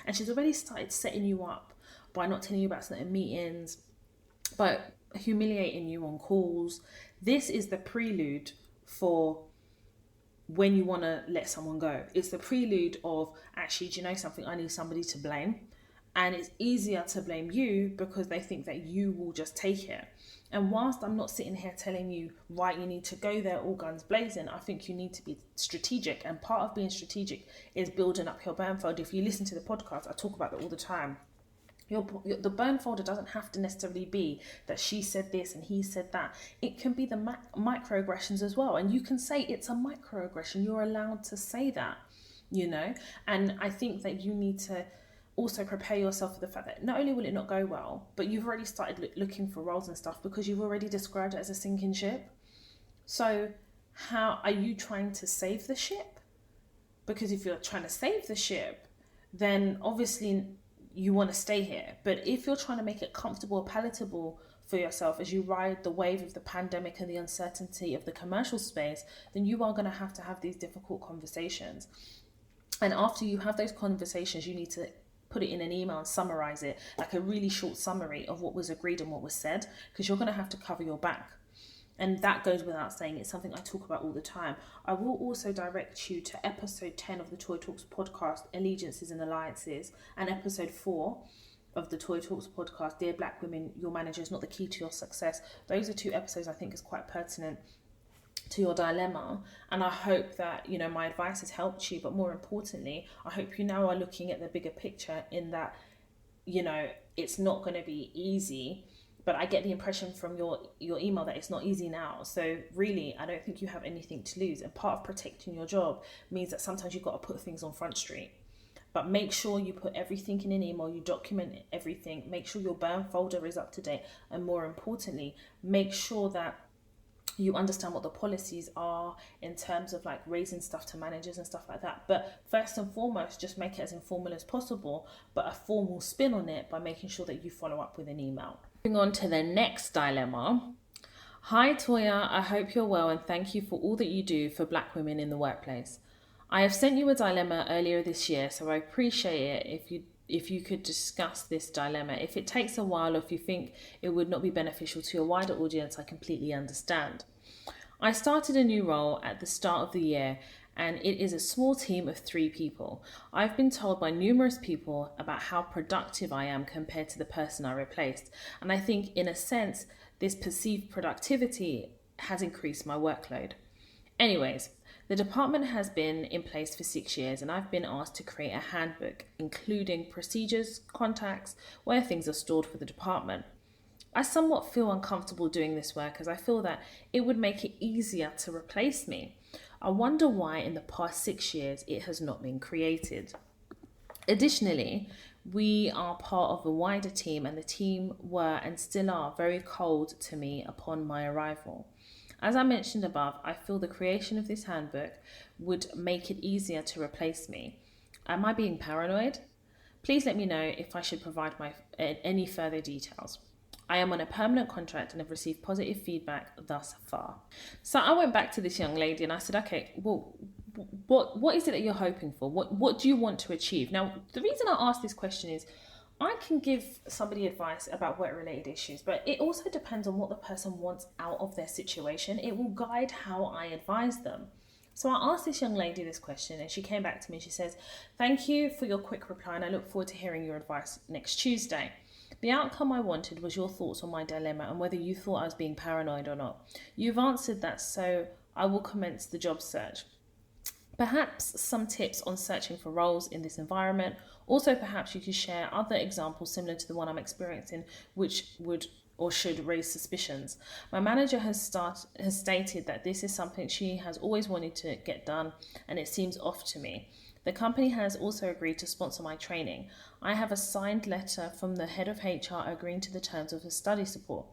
And she's already started setting you up by not telling you about certain meetings, by humiliating you on calls. This is the prelude for when you want to let someone go. It's the prelude of, actually, do you know something? I need somebody to blame. And it's easier to blame you because they think that you will just take it. And whilst I'm not sitting here telling you, right, you need to go there all guns blazing, I think you need to be strategic. And part of being strategic is building up your burn folder. If you listen to the podcast, I talk about that all the time. The burn folder doesn't have to necessarily be that she said this and he said that. It can be the microaggressions as well. And you can say it's a microaggression. You're allowed to say that, you know. And I think that you need to also prepare yourself for the fact that not only will it not go well, but you've already started looking for roles and stuff because you've already described it as a sinking ship. So how are you trying to save the ship? Because if you're trying to save the ship, then obviously you want to stay here. But if you're trying to make it comfortable or palatable for yourself as you ride the wave of the pandemic and the uncertainty of the commercial space, then you are going to have these difficult conversations. And after you have those conversations, you need to put it in an email and summarize it, like a really short summary of what was agreed and what was said, because you're going to have to cover your back. And that goes without saying. It's something I talk about all the time. I will also direct you to episode 10 of the Toy Talks podcast, Allegiances and Alliances, and episode 4 of the Toy Talks podcast, Dear Black Women, Your Manager is Not the Key to Your Success. Those are 2 episodes I think is quite pertinent to your dilemma, and I hope that, you know, my advice has helped you. But more importantly, I hope you now are looking at the bigger picture, in that, you know, it's not going to be easy, but I get the impression from your email that it's not easy now. So really, I don't think you have anything to lose. And part of protecting your job means that sometimes you've got to put things on Front Street. But make sure you put everything in an email, you document everything, make sure your burn folder is up to date, and more importantly, make sure that you understand what the policies are in terms of like raising stuff to managers and stuff like that. But first and foremost, just make it as informal as possible, but a formal spin on it by making sure that you follow up with an email. Moving on to the next dilemma. Hi Toya, I hope you're well and thank you for all that you do for Black women in the workplace. I have sent you a dilemma earlier this year, so I appreciate it if you could discuss this dilemma. If it takes a while, or if you think it would not be beneficial to your wider audience, I completely understand. I started a new role at the start of the year, and it is a small team of 3 people. I've been told by numerous people about how productive I am compared to the person I replaced, and I think in a sense this perceived productivity has increased my workload. Anyways, the department has been in place for 6 years, and I've been asked to create a handbook, including procedures, contacts, where things are stored for the department. I somewhat feel uncomfortable doing this work, as I feel that it would make it easier to replace me. I wonder why in the past 6 years it has not been created. Additionally, we are part of a wider team, and the team were and still are very cold to me upon my arrival. As I mentioned above, I feel the creation of this handbook would make it easier to replace me. Am I being paranoid? Please let me know if I should provide any further details. I am on a permanent contract and have received positive feedback thus far. So I went back to this young lady and I said, okay, well, what is it that you're hoping for? What do you want to achieve? Now, the reason I ask this question is I can give somebody advice about work-related issues, but it also depends on what the person wants out of their situation. It will guide how I advise them. So I asked this young lady this question and she came back to me and she says, "Thank you for your quick reply and I look forward to hearing your advice next Tuesday. The outcome I wanted was your thoughts on my dilemma and whether you thought I was being paranoid or not. You've answered that, so I will commence the job search. Perhaps some tips on searching for roles in this environment. Also, perhaps you could share other examples similar to the one I'm experiencing, which would or should raise suspicions. My manager has stated that this is something she has always wanted to get done, and it seems off to me. The company has also agreed to sponsor my training. I have a signed letter from the head of HR agreeing to the terms of the study support,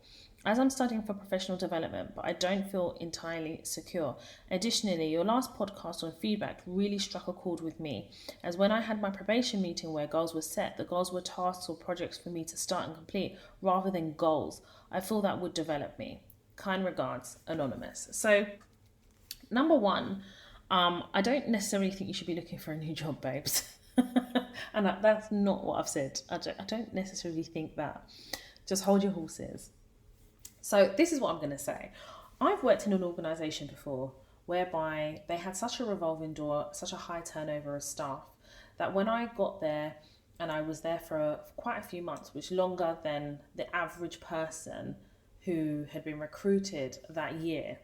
as I'm studying for professional development, but I don't feel entirely secure. Additionally, your last podcast on feedback really struck a chord with me, as when I had my probation meeting where goals were set, the goals were tasks or projects for me to start and complete rather than goals. I feel that would develop me. Kind regards, Anonymous." So, number one, I don't necessarily think you should be looking for a new job, babes. And that's not what I've said. I don't necessarily think that. Just hold your horses. So this is what I'm going to say. I've worked in an organisation before whereby they had such a revolving door, such a high turnover of staff, that when I got there, and I was there for quite a few months, which longer than the average person who had been recruited that year,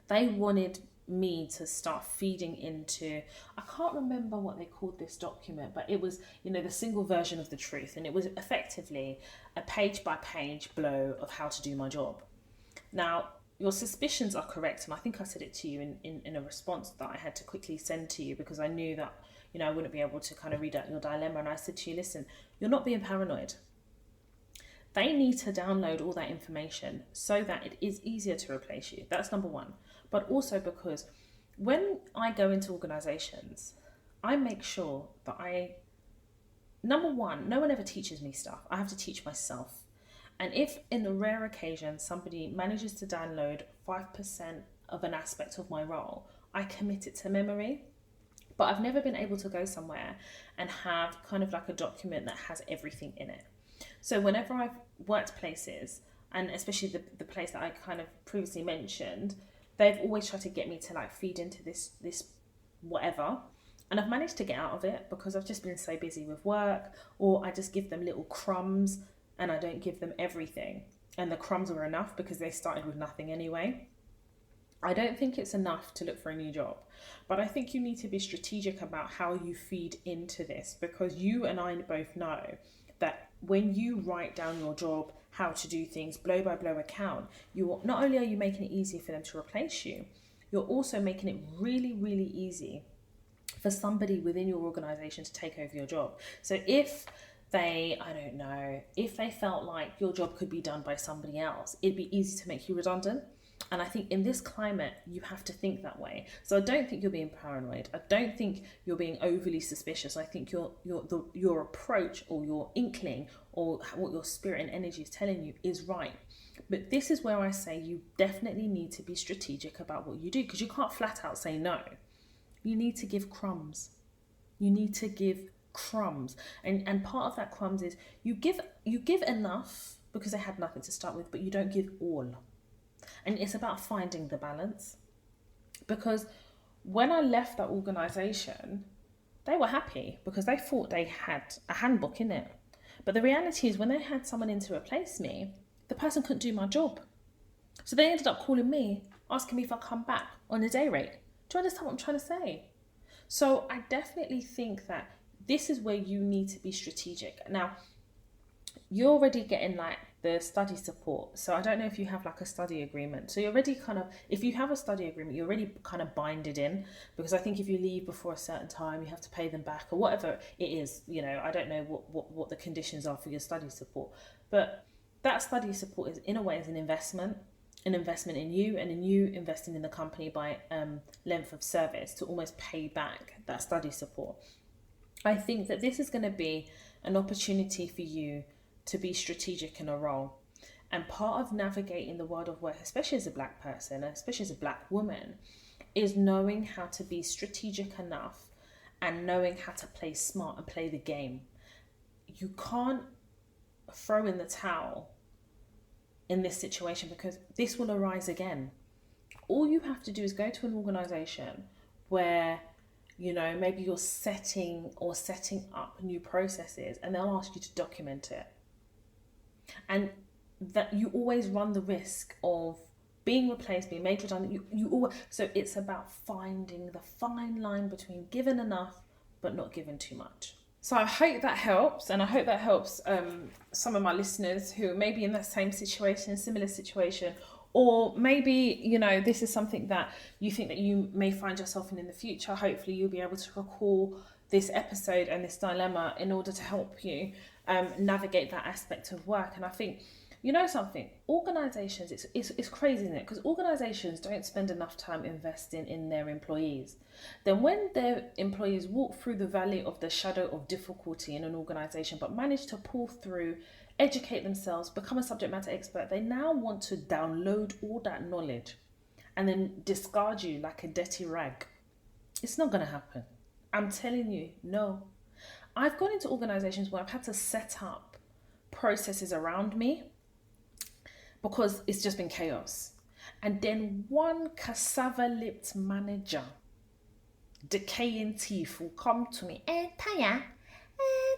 they wanted me to start feeding into, I can't remember what they called this document, but it was, the single version of the truth. And it was effectively a page by page blow of how to do my job. Now, your suspicions are correct. And I think I said it to you in a response that I had to quickly send to you because I knew that, I wouldn't be able to kind of read out your dilemma. And I said to you, listen, you're not being paranoid. They need to download all that information so that it is easier to replace you. That's number one. But also because when I go into organizations, I make sure that number one, no one ever teaches me stuff. I have to teach myself. And if in the rare occasion somebody manages to download 5% of an aspect of my role, I commit it to memory. But I've never been able to go somewhere and have kind of like a document that has everything in it. So whenever I've worked places, and especially the place that I kind of previously mentioned, they've always tried to get me to like feed into this whatever. And I've managed to get out of it because I've just been so busy with work, or I just give them little crumbs and I don't give them everything. And the crumbs were enough because they started with nothing anyway. I don't think it's enough to look for a new job, but I think you need to be strategic about how you feed into this, because you and I both know that when you write down your job, how to do things, blow by blow account, not only are you making it easy for them to replace you, you're also making it really, really easy for somebody within your organization to take over your job. So if they felt like your job could be done by somebody else, it'd be easy to make you redundant. And I think in this climate, you have to think that way. So I don't think you're being paranoid. I don't think you're being overly suspicious. I think your approach or your inkling or what your spirit and energy is telling you is right. But this is where I say you definitely need to be strategic about what you do, because you can't flat out say no. You need to give crumbs. You need to give crumbs. And part of that crumbs is you give enough because they had nothing to start with, but you don't give all. And it's about finding the balance, because when I left that organisation, they were happy because they thought they had a handbook in it. But the reality is when they had someone in to replace me, the person couldn't do my job. So they ended up calling me, asking me if I'd come back on a day rate. Do you understand what I'm trying to say? So I definitely think that this is where you need to be strategic. Now, you're already getting like the study support. So I don't know if you have like a study agreement. So you're already kind of, if you have a study agreement, you're already kind of binded in, because I think if you leave before a certain time, you have to pay them back or whatever it is. I don't know what the conditions are for your study support. But that study support is in a way is an investment in you, and in you investing in the company by length of service to almost pay back that study support. I think that this is going to be an opportunity for you to be strategic in a role. And part of navigating the world of work, especially as a Black person, especially as a Black woman, is knowing how to be strategic enough and knowing how to play smart and play the game. You can't throw in the towel in this situation, because this will arise again. all you have to do is go to an organization where, you know, maybe you're setting up new processes, and they'll ask you to document it. And that you always run the risk of being replaced, being made redundant. You always, so it's about finding the fine line between giving enough but not giving too much. So I hope that helps, and I hope that helps some of my listeners who may be in that same situation, similar situation, or maybe, you know, this is something that you think that you may find yourself in the future. Hopefully you'll be able to recall this episode and this dilemma in order to help you navigate that aspect of work. And I think, you know something, organizations, it's crazy, isn't it? Because organizations don't spend enough time investing in their employees. Then when their employees walk through the valley of the shadow of difficulty in an organization, but manage to pull through, educate themselves, become a subject matter expert, they now want to download all that knowledge and then discard you like a dirty rag. It's not going to happen. I'm telling you, no. I've gone into organizations where I've had to set up processes around me because it's just been chaos. And then one cassava-lipped manager, decaying teeth, will come to me, Taya,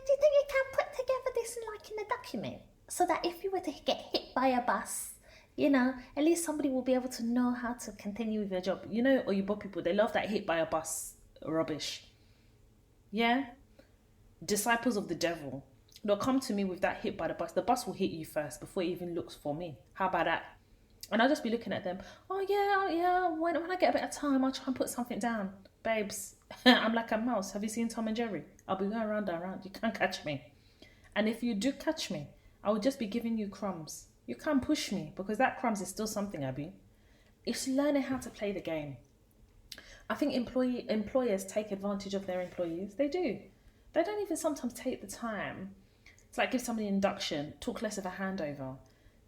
do you think you can put together this in a document so that if you were to get hit by a bus, you know, at least somebody will be able to know how to continue with your job. You know, Oyibo people, they love that hit by a bus rubbish. Yeah? Disciples of the devil. They'll come to me with that hit by the bus. The bus will hit you first before it even looks for me. How about that? And I'll just be looking at them. Oh yeah. When I get a bit of time, I'll try and put something down. Babes, I'm like a mouse. Have you seen Tom and Jerry? I'll be going round and round. You can't catch me. And if you do catch me, I will just be giving you crumbs. You can't push me because that crumbs is still something, Abby. It's learning how to play the game. I think employers take advantage of their employees. They do. They don't even sometimes take the time to like give somebody an induction, talk less of a handover.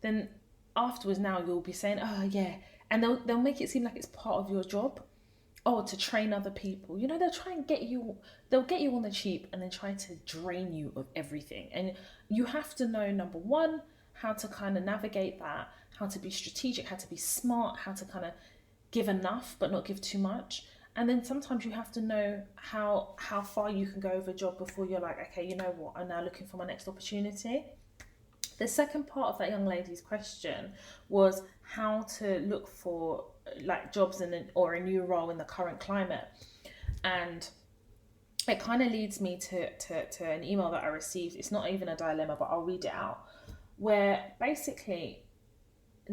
Then afterwards now you'll be saying, oh yeah. And they'll make it seem like it's part of your job. Oh, to train other people. You know, they'll try and get you on the cheap and then try to drain you of everything. And you have to know, number one, how to kind of navigate that, how to be strategic, how to be smart, how to kind of give enough but not give too much. And then sometimes you have to know how far you can go over a job before you're like, okay, you know what, I'm now looking for my next opportunity. The second part of that young lady's question was how to look for like jobs or a new role in the current climate. And it kind of leads me to an email that I received. It's not even a dilemma, but I'll read it out. Where basically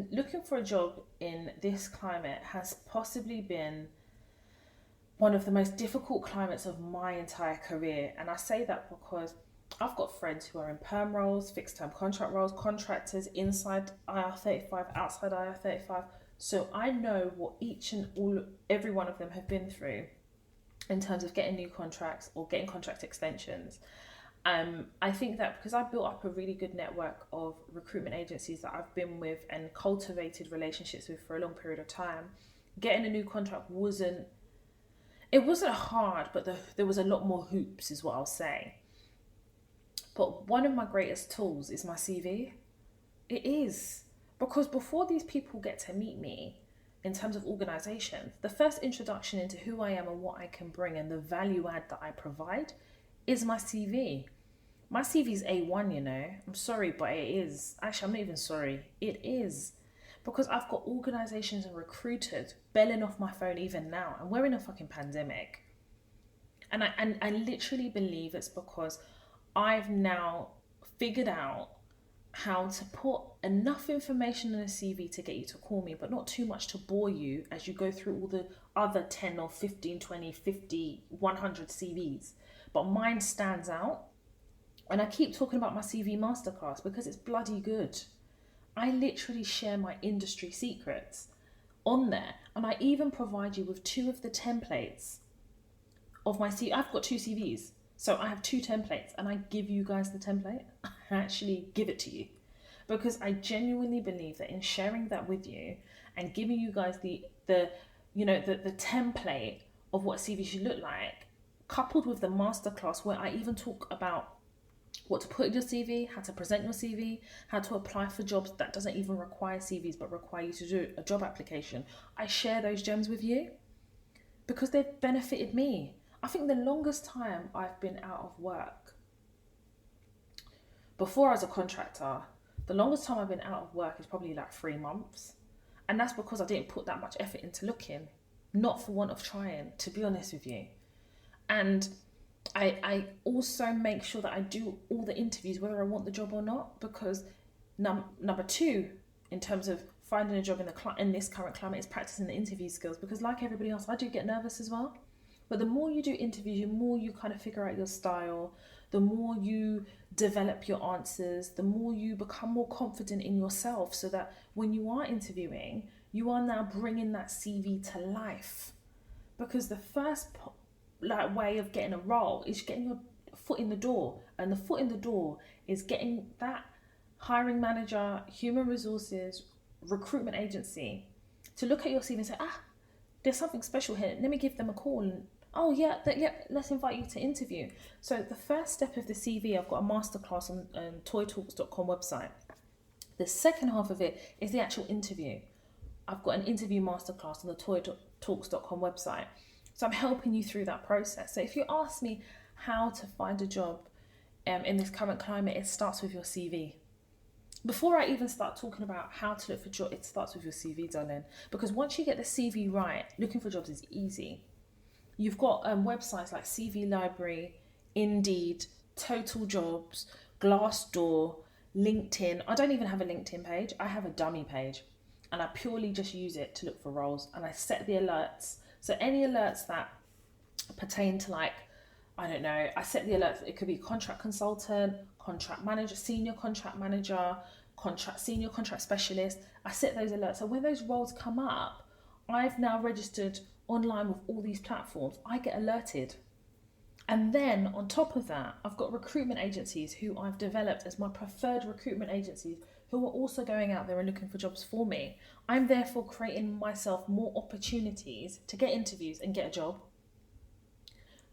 looking for a job in this climate has possibly been one of the most difficult climates of my entire career. And I say that because I've got friends who are in perm roles, fixed term contract roles, contractors inside IR35, outside IR35. So I know what every one of them have been through in terms of getting new contracts or getting contract extensions. I think that because I've built up a really good network of recruitment agencies that I've been with and cultivated relationships with for a long period of time, getting a new contract wasn't hard, but there was a lot more hoops is what I'll say. But one of my greatest tools is my CV. It is. Because before these people get to meet me, in terms of organizations, the first introduction into who I am and what I can bring and the value add that I provide is my CV. My CV is A1, you know. I'm sorry, but it is. Actually, I'm not even sorry. It is. Because I've got organizations and recruiters belling off my phone even now. And we're in a fucking pandemic. And I literally believe it's because I've now figured out how to put enough information in a CV to get you to call me, but not too much to bore you as you go through all the other 10 or 15, 20, 50, 100 CVs. But mine stands out. And I keep talking about my CV masterclass because it's bloody good. I literally share my industry secrets on there. And I even provide you with 2 of the templates of my CV. I've got 2 CVs. So I have 2 templates and I give you guys the template. I actually give it to you because I genuinely believe that in sharing that with you and giving you guys the template of what CV should look like, coupled with the masterclass where I even talk about what to put in your CV, how to present your CV, how to apply for jobs that doesn't even require CVs but require you to do a job application. I share those gems with you because they've benefited me. I think the longest time I've been out of work, before I was a contractor, the longest time I've been out of work is probably like 3 months. And that's because I didn't put that much effort into looking, not for want of trying, to be honest with you. And I also make sure that I do all the interviews, whether I want the job or not, because number two, in terms of finding a job in this current climate, is practicing the interview skills. Because like everybody else, I do get nervous as well. But the more you do interviews, the more you kind of figure out your style, the more you develop your answers, the more you become more confident in yourself, so that when you are interviewing, you are now bringing that CV to life. Because the first way of getting a role is getting your foot in the door, and the foot in the door is getting that hiring manager, human resources, recruitment agency to look at your CV and say, there's something special here, let me give them a call, and let's invite you to interview. So the first step of the CV, I've got a masterclass on toytalks.com website. The second half of it is the actual interview. I've got an interview masterclass on the toytalks.com website. So I'm helping you through that process. So if you ask me how to find a job in this current climate, it starts with your CV. Before I even start talking about how to look for jobs, it starts with your CV, darling. Because once you get the CV right, looking for jobs is easy. You've got websites like CV Library, Indeed, Total Jobs, Glassdoor, LinkedIn. I don't even have a LinkedIn page. I have a dummy page. And I purely just use it to look for roles. And I set the alerts. So any alerts that pertain to I set the alerts. It could be contract consultant, contract manager, senior contract manager, senior contract specialist. I set those alerts. So when those roles come up, I've now registered online with all these platforms. I get alerted. And then on top of that, I've got recruitment agencies who I've developed as my preferred recruitment agencies, who are also going out there and looking for jobs for me. I'm therefore creating myself more opportunities to get interviews and get a job.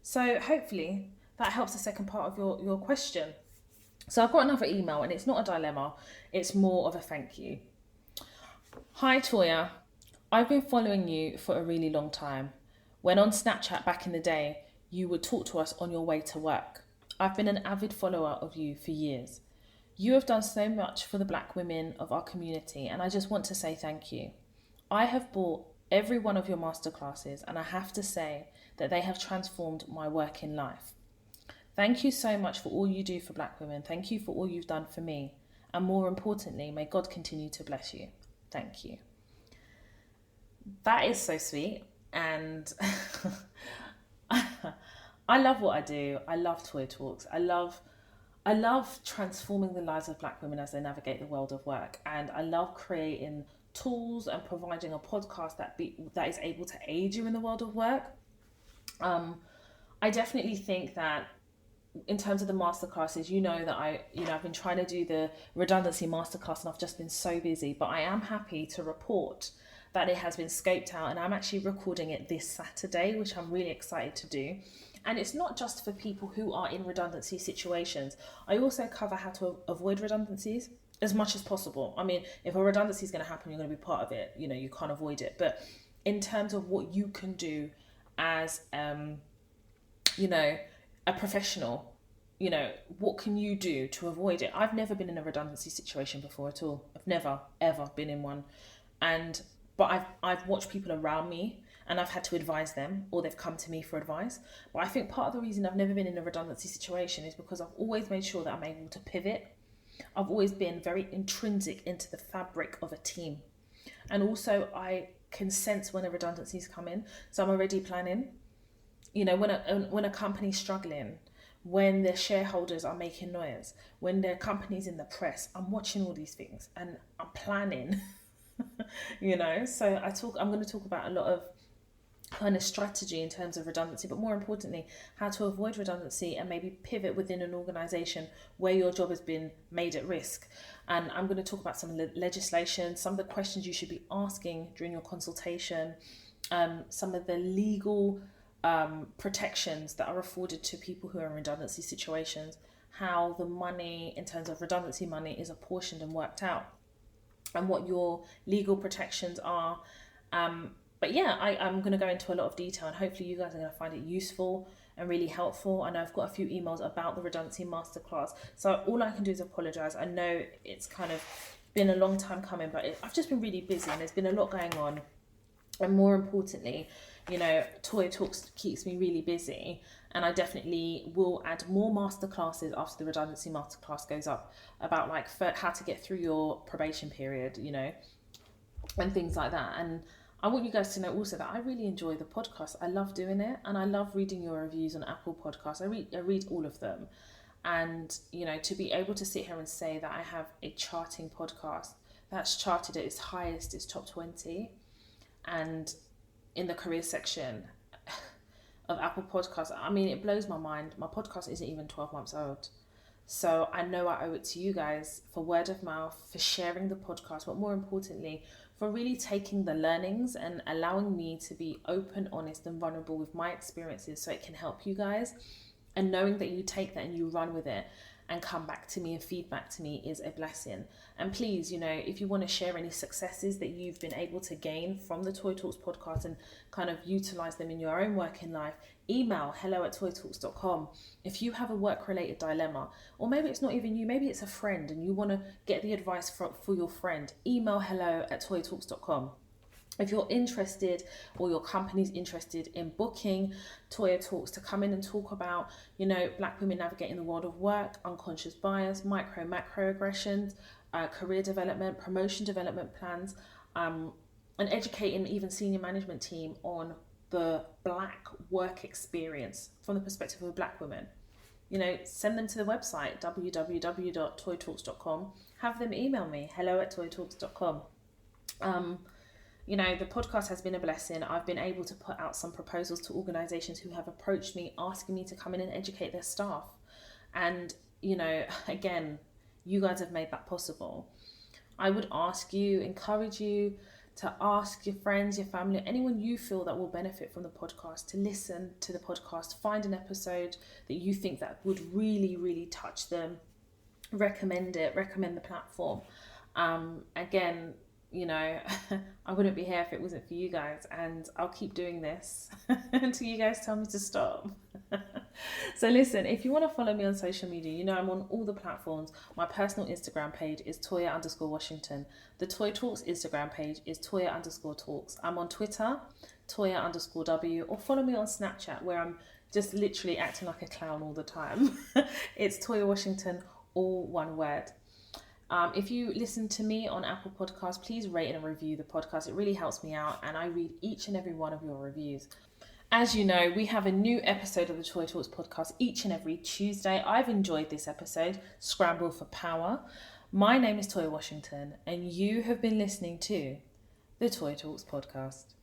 So hopefully that helps the second part of your question. So I've got another email, and it's not a dilemma, it's more of a thank you. Hi Toya, I've been following you for a really long time. When on Snapchat back in the day, you would talk to us on your way to work. I've been an avid follower of you for years. You have done so much for the Black women of our community, and I just want to say thank you. I have bought every one of your masterclasses, and I have to say that they have transformed my work in life. Thank you so much for all you do for Black women. Thank you for all you've done for me. And more importantly, may God continue to bless you. Thank you. That is so sweet. And I love what I do. I love Toy Talks. I love transforming the lives of Black women as they navigate the world of work. And I love creating tools and providing a podcast that is able to aid you in the world of work. I definitely think that in terms of the masterclasses, that I've been trying to do the redundancy masterclass, and I've just been so busy, but I am happy to report that it has been scoped out, and I'm actually recording it this Saturday, which I'm really excited to do. And it's not just for people who are in redundancy situations. I also cover how to avoid redundancies as much as possible. I mean, if a redundancy is going to happen, you're going to be part of it. You can't avoid it. But in terms of what you can do as, a professional, what can you do to avoid it? I've never been in a redundancy situation before at all. I've never, ever been in one. But I've watched people around me, and I've had to advise them, or they've come to me for advice. But I think part of the reason I've never been in a redundancy situation is because I've always made sure that I'm able to pivot. I've always been very intrinsic into the fabric of a team. And also I can sense when a redundancy's come in. So I'm already planning. When a company's struggling, when their shareholders are making noise, when their company's in the press, I'm watching all these things and I'm planning. So I'm going to talk about a lot of kind of strategy in terms of redundancy, but more importantly, how to avoid redundancy and maybe pivot within an organisation where your job has been made at risk. And I'm going to talk about some of the legislation, some of the questions you should be asking during your consultation, some of the legal protections that are afforded to people who are in redundancy situations, how the money in terms of redundancy money is apportioned and worked out, and what your legal protections are. But yeah, I'm going to go into a lot of detail, and hopefully you guys are going to find it useful and really helpful. I know I've got a few emails about the redundancy masterclass, so all I can do is apologize. I know it's kind of been a long time coming, but I've just been really busy and there's been a lot going on. And more importantly, Toya Talks keeps me really busy, and I definitely will add more masterclasses after the redundancy masterclass goes up about like how to get through your probation period, and things like that. And I want you guys to know also that I really enjoy the podcast. I love doing it, and I love reading your reviews on Apple Podcasts. I read all of them, and to be able to sit here and say that I have a charting podcast that's charted at its highest, its top 20, and in the career section of Apple Podcasts, I mean, it blows my mind. My podcast isn't even 12 months old. So I know I owe it to you guys for word of mouth, for sharing the podcast, but more importantly, for really taking the learnings and allowing me to be open, honest, and vulnerable with my experiences so it can help you guys. And knowing that you take that and you run with it and come back to me and feedback to me is a blessing. And please, if you want to share any successes that you've been able to gain from the Toya Talks podcast and kind of utilize them in your own working life, email hello@toyatalks.com. If you have a work-related dilemma, or maybe it's not even you, maybe it's a friend and you want to get the advice for your friend, email hello@toyatalks.com. If you're interested, or your company's interested in booking Toya Talks to come in and talk about, Black women navigating the world of work, unconscious bias, macro aggressions, career development, promotion development plans, and educating even senior management team on the Black work experience from the perspective of a Black woman, send them to the website, www.toyatalks.com. Have them email me, hello@toyatalks.com. The podcast has been a blessing. I've been able to put out some proposals to organisations who have approached me, asking me to come in and educate their staff. And, again, you guys have made that possible. I would encourage you to ask your friends, your family, anyone you feel that will benefit from the podcast, to listen to the podcast, find an episode that you think that would really, really touch them. Recommend the platform. Again, I wouldn't be here if it wasn't for you guys, and I'll keep doing this until you guys tell me to stop. So listen, if you want to follow me on social media, I'm on all the platforms. My personal Instagram page is Toya_Washington. The Toya Talks Instagram page is Toya_Talks. I'm on Twitter, Toya_W, or follow me on Snapchat, where I'm just literally acting like a clown all the time. It's Toya Washington, all one word. If you listen to me on Apple Podcasts, please rate and review the podcast. It really helps me out, and I read each and every one of your reviews. As you know, we have a new episode of the Toya Talks podcast each and every Tuesday. I've enjoyed this episode, Scramble for Power. My name is Toya Washington, and you have been listening to the Toya Talks podcast.